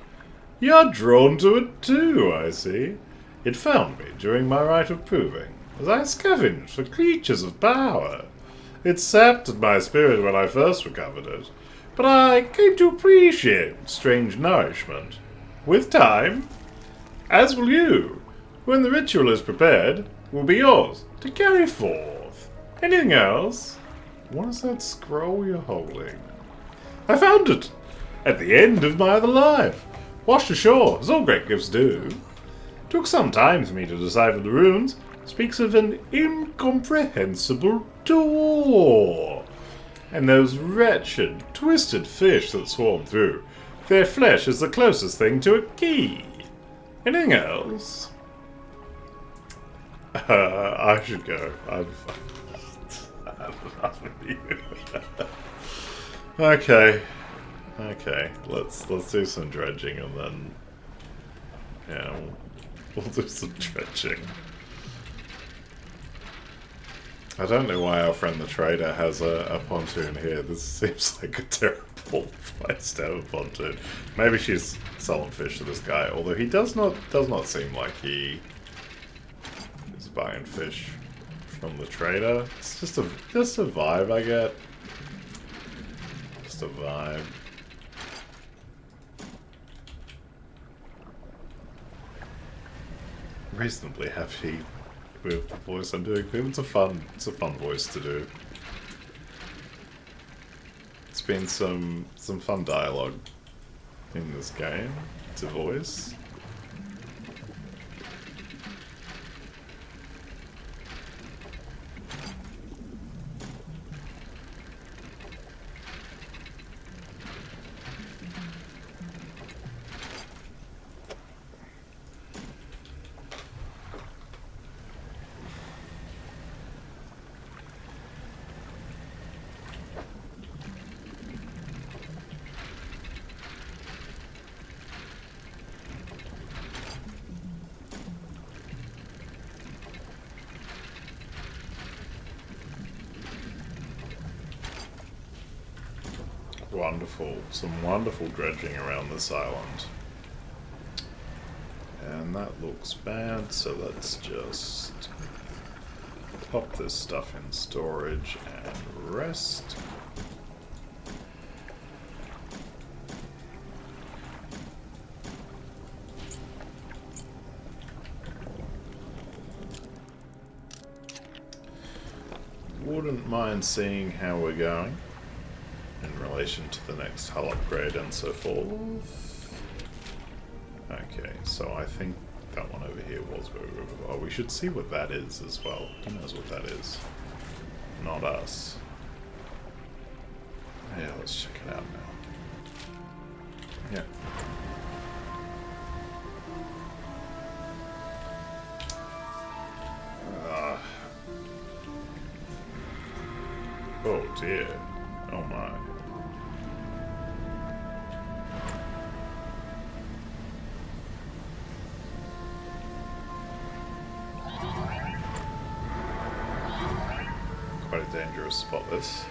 You're drawn to it too, I see. It found me during my rite of proving, as I scavenged for creatures of power. It sapped my spirit when I first recovered it, but I came to appreciate strange nourishment. With time, as will you. When the ritual is prepared, will be yours to carry forth. Anything else? What is that scroll you're holding? I found it! At the end of my other life. Washed ashore, as all great gifts do. Took some time for me to decipher the runes. Speaks of an incomprehensible door. And those wretched, twisted fish that swarm through. Their flesh is the closest thing to a key. Anything else? I should go. Okay. Okay. Let's do some dredging and then yeah, we'll do some dredging. I don't know why our friend the trader has a pontoon here. This seems like a terrible place to have a pontoon. Maybe she's selling fish to this guy, although he does not seem like he is buying fish from the trader. It's just a vibe I get. Just a vibe. Reasonably happy with the voice I'm doing. It's a fun voice to do. It's been some fun dialogue in this game to voice. Wonderful. Some wonderful dredging around this island. And that looks bad, so let's just pop this stuff in storage and rest. Wouldn't mind seeing how we're going in relation to the next hull upgrade and so forth. Okay, so I think that one over here was where we were. Oh, we should see what that is as well. Who knows what that is? Not us. Yeah, let's check it out now. Yeah. Oh dear. Oh my. Quite a dangerous spot, this.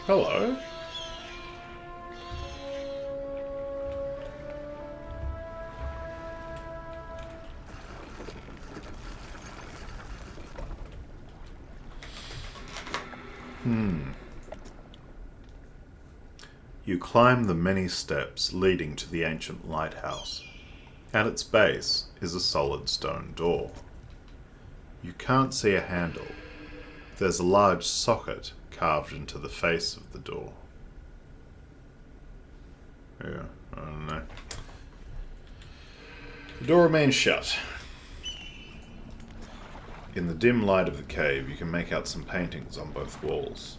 Hello. You climb the many steps leading to the ancient lighthouse. At its base is a solid stone door. You can't see a handle. There's a large socket carved into the face of the door. Yeah, I don't know. The door remains shut. In the dim light of the cave, you can make out some paintings on both walls.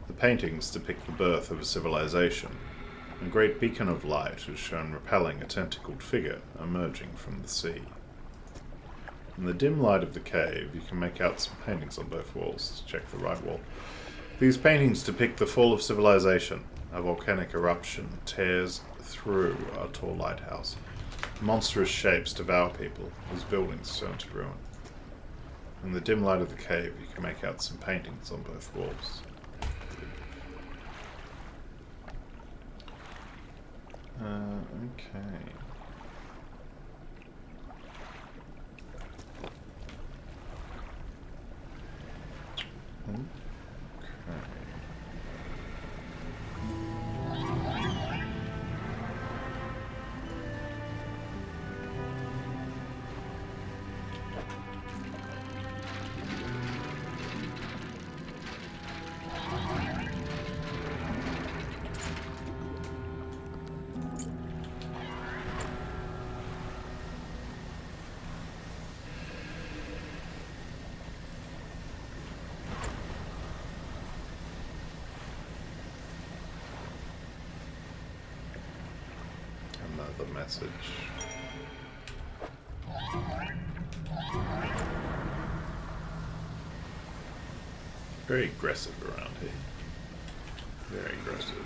The paintings depict the birth of a civilization. A great beacon of light is shown repelling a tentacled figure emerging from the sea. In the dim light of the cave, you can make out some paintings on both walls. Let's check the right wall. These paintings depict the fall of civilization. A volcanic eruption tears through a tall lighthouse. Monstrous shapes devour people as buildings turn to ruin. In the dim light of the cave, you can make out some paintings on both walls. Okay. the message. Very aggressive around here. Very aggressive.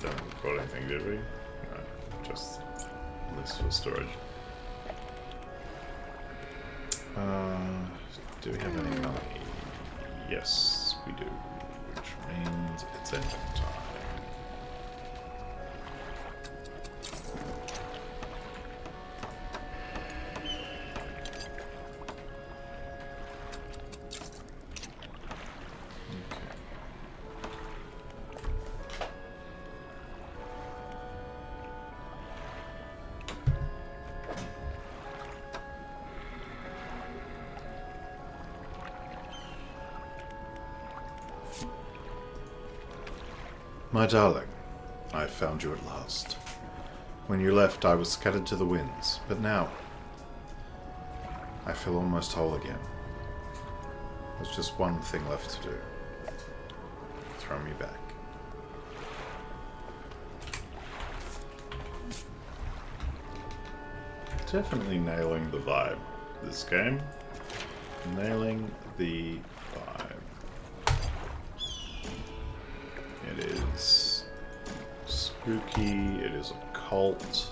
Don't record anything, did we? No, just list for storage. Do we have any money? Yes, we do. Which means it's ending time. My darling, I found you at last. When you left, I was scattered to the winds, but now I feel almost whole again. There's just one thing left to do. Throw me back. Definitely nailing the vibe this game. Nailing the vibe. It is spooky, it is occult.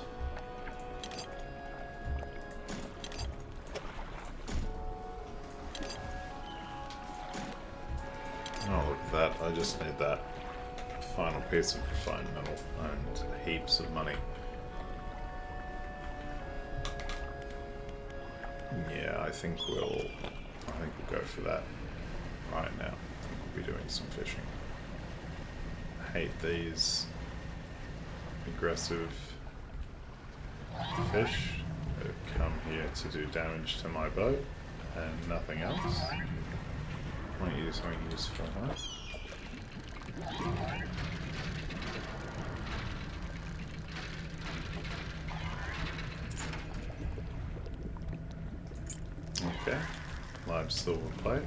Oh, look at that. I just need that final piece of refined metal and heaps of money. Yeah, I think we'll go for that right now. I think we'll be doing some fishing. I hate these aggressive fish that come here to do damage to my boat and nothing else. I want to use something useful, huh? Okay, large silver plate.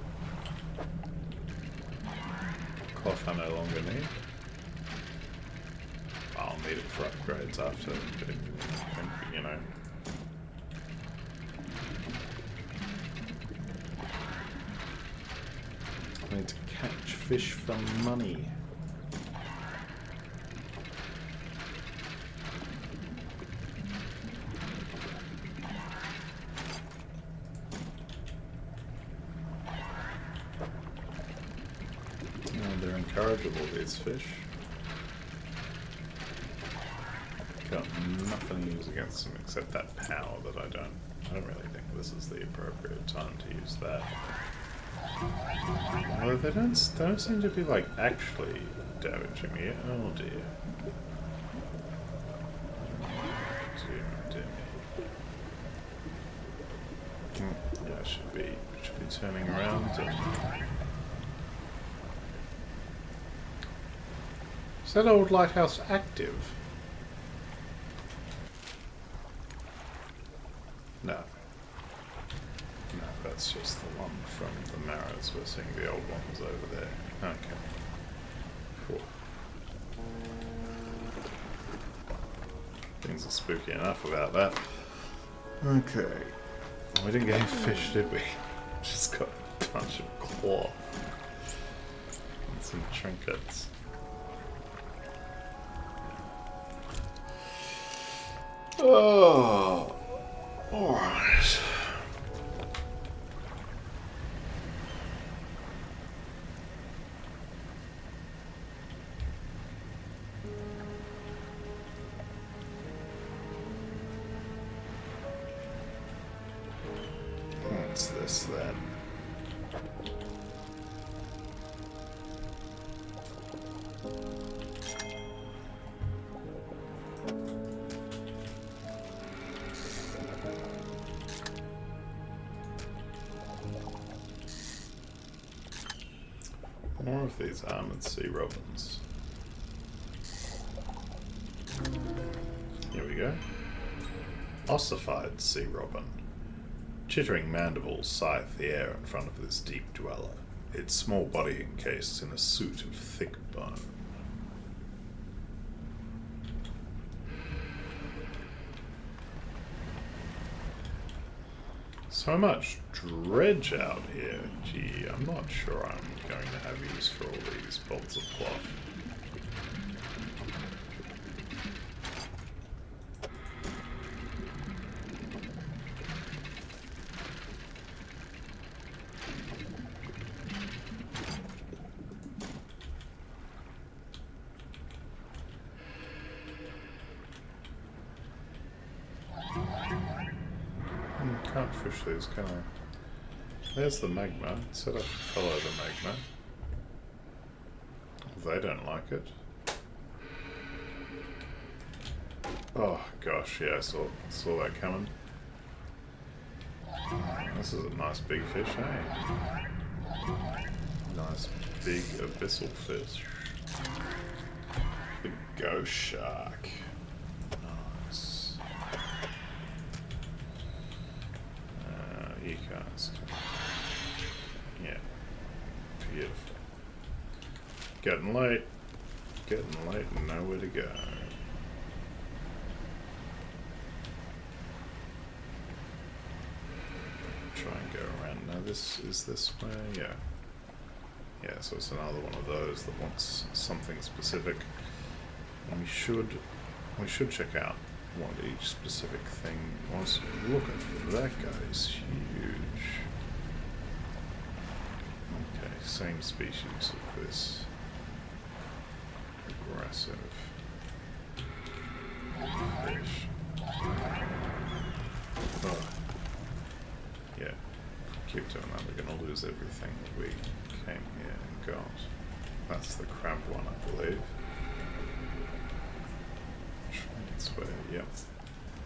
Cloth I no longer need. I'll need it for upgrades after, but you know. I need to catch fish for money. They're incorrigible, these fish. Got nothing to use against them except that power that I don't really think this is the appropriate time to use that. Although they don't seem to be like actually damaging me. Oh dear. Dear me. Yeah, I should be turning around and... Is that old lighthouse active? No. No, that's just the one from the Marrows. We're seeing the old ones over there. Okay. Cool. Things are spooky enough about that. Okay. We didn't get any fish, did we? Just got a bunch of cloth. And some trinkets. Oh, alright. What's this then? More of these armored sea robins. Here we go. Ossified sea robin. Chittering mandibles scythe the air in front of this deep dweller. its small body encased in a suit of thick bone. So much dredge out here. Gee, I'm not sure I'm going to have use for all these bolts of cloth. Can't fish these, can I? There's the magma. It said I should follow the magma. They don't like it. Oh gosh, yeah, I saw that coming. This is a nice big fish, eh? Nice big abyssal fish. The ghost shark. Nice. You guys. Yeah. Beautiful. Getting late. Getting late and nowhere to go. Try and go around. Now this way, yeah. Yeah, so it's another one of those that wants something specific. And we should check out what each specific thing was. Look at that guy's huge. Okay, same species of this aggressive fish. Oh. Yeah, if we keep doing that we're going to lose everything that we came here and got. That's the crab one, I believe. That's where, yep.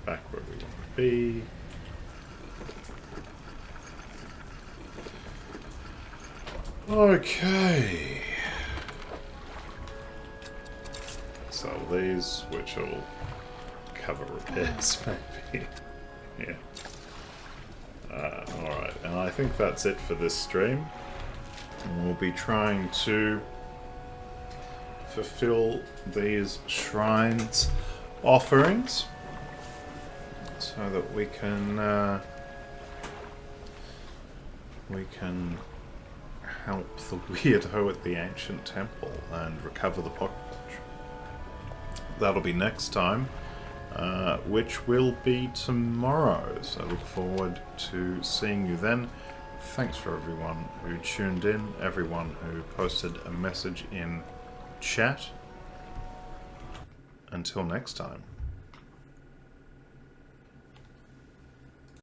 Back where we want to be. Okay. So these, which will cover repairs, maybe. Yeah. Alright, and I think that's it for this stream. And we'll be trying to fulfill these shrines offerings so that we can help the weirdo at the ancient temple and recover the pocket watch. That'll be next time, which will be tomorrow, so I look forward to seeing you then. Thanks for everyone who tuned in, everyone who posted a message in chat. Until next time.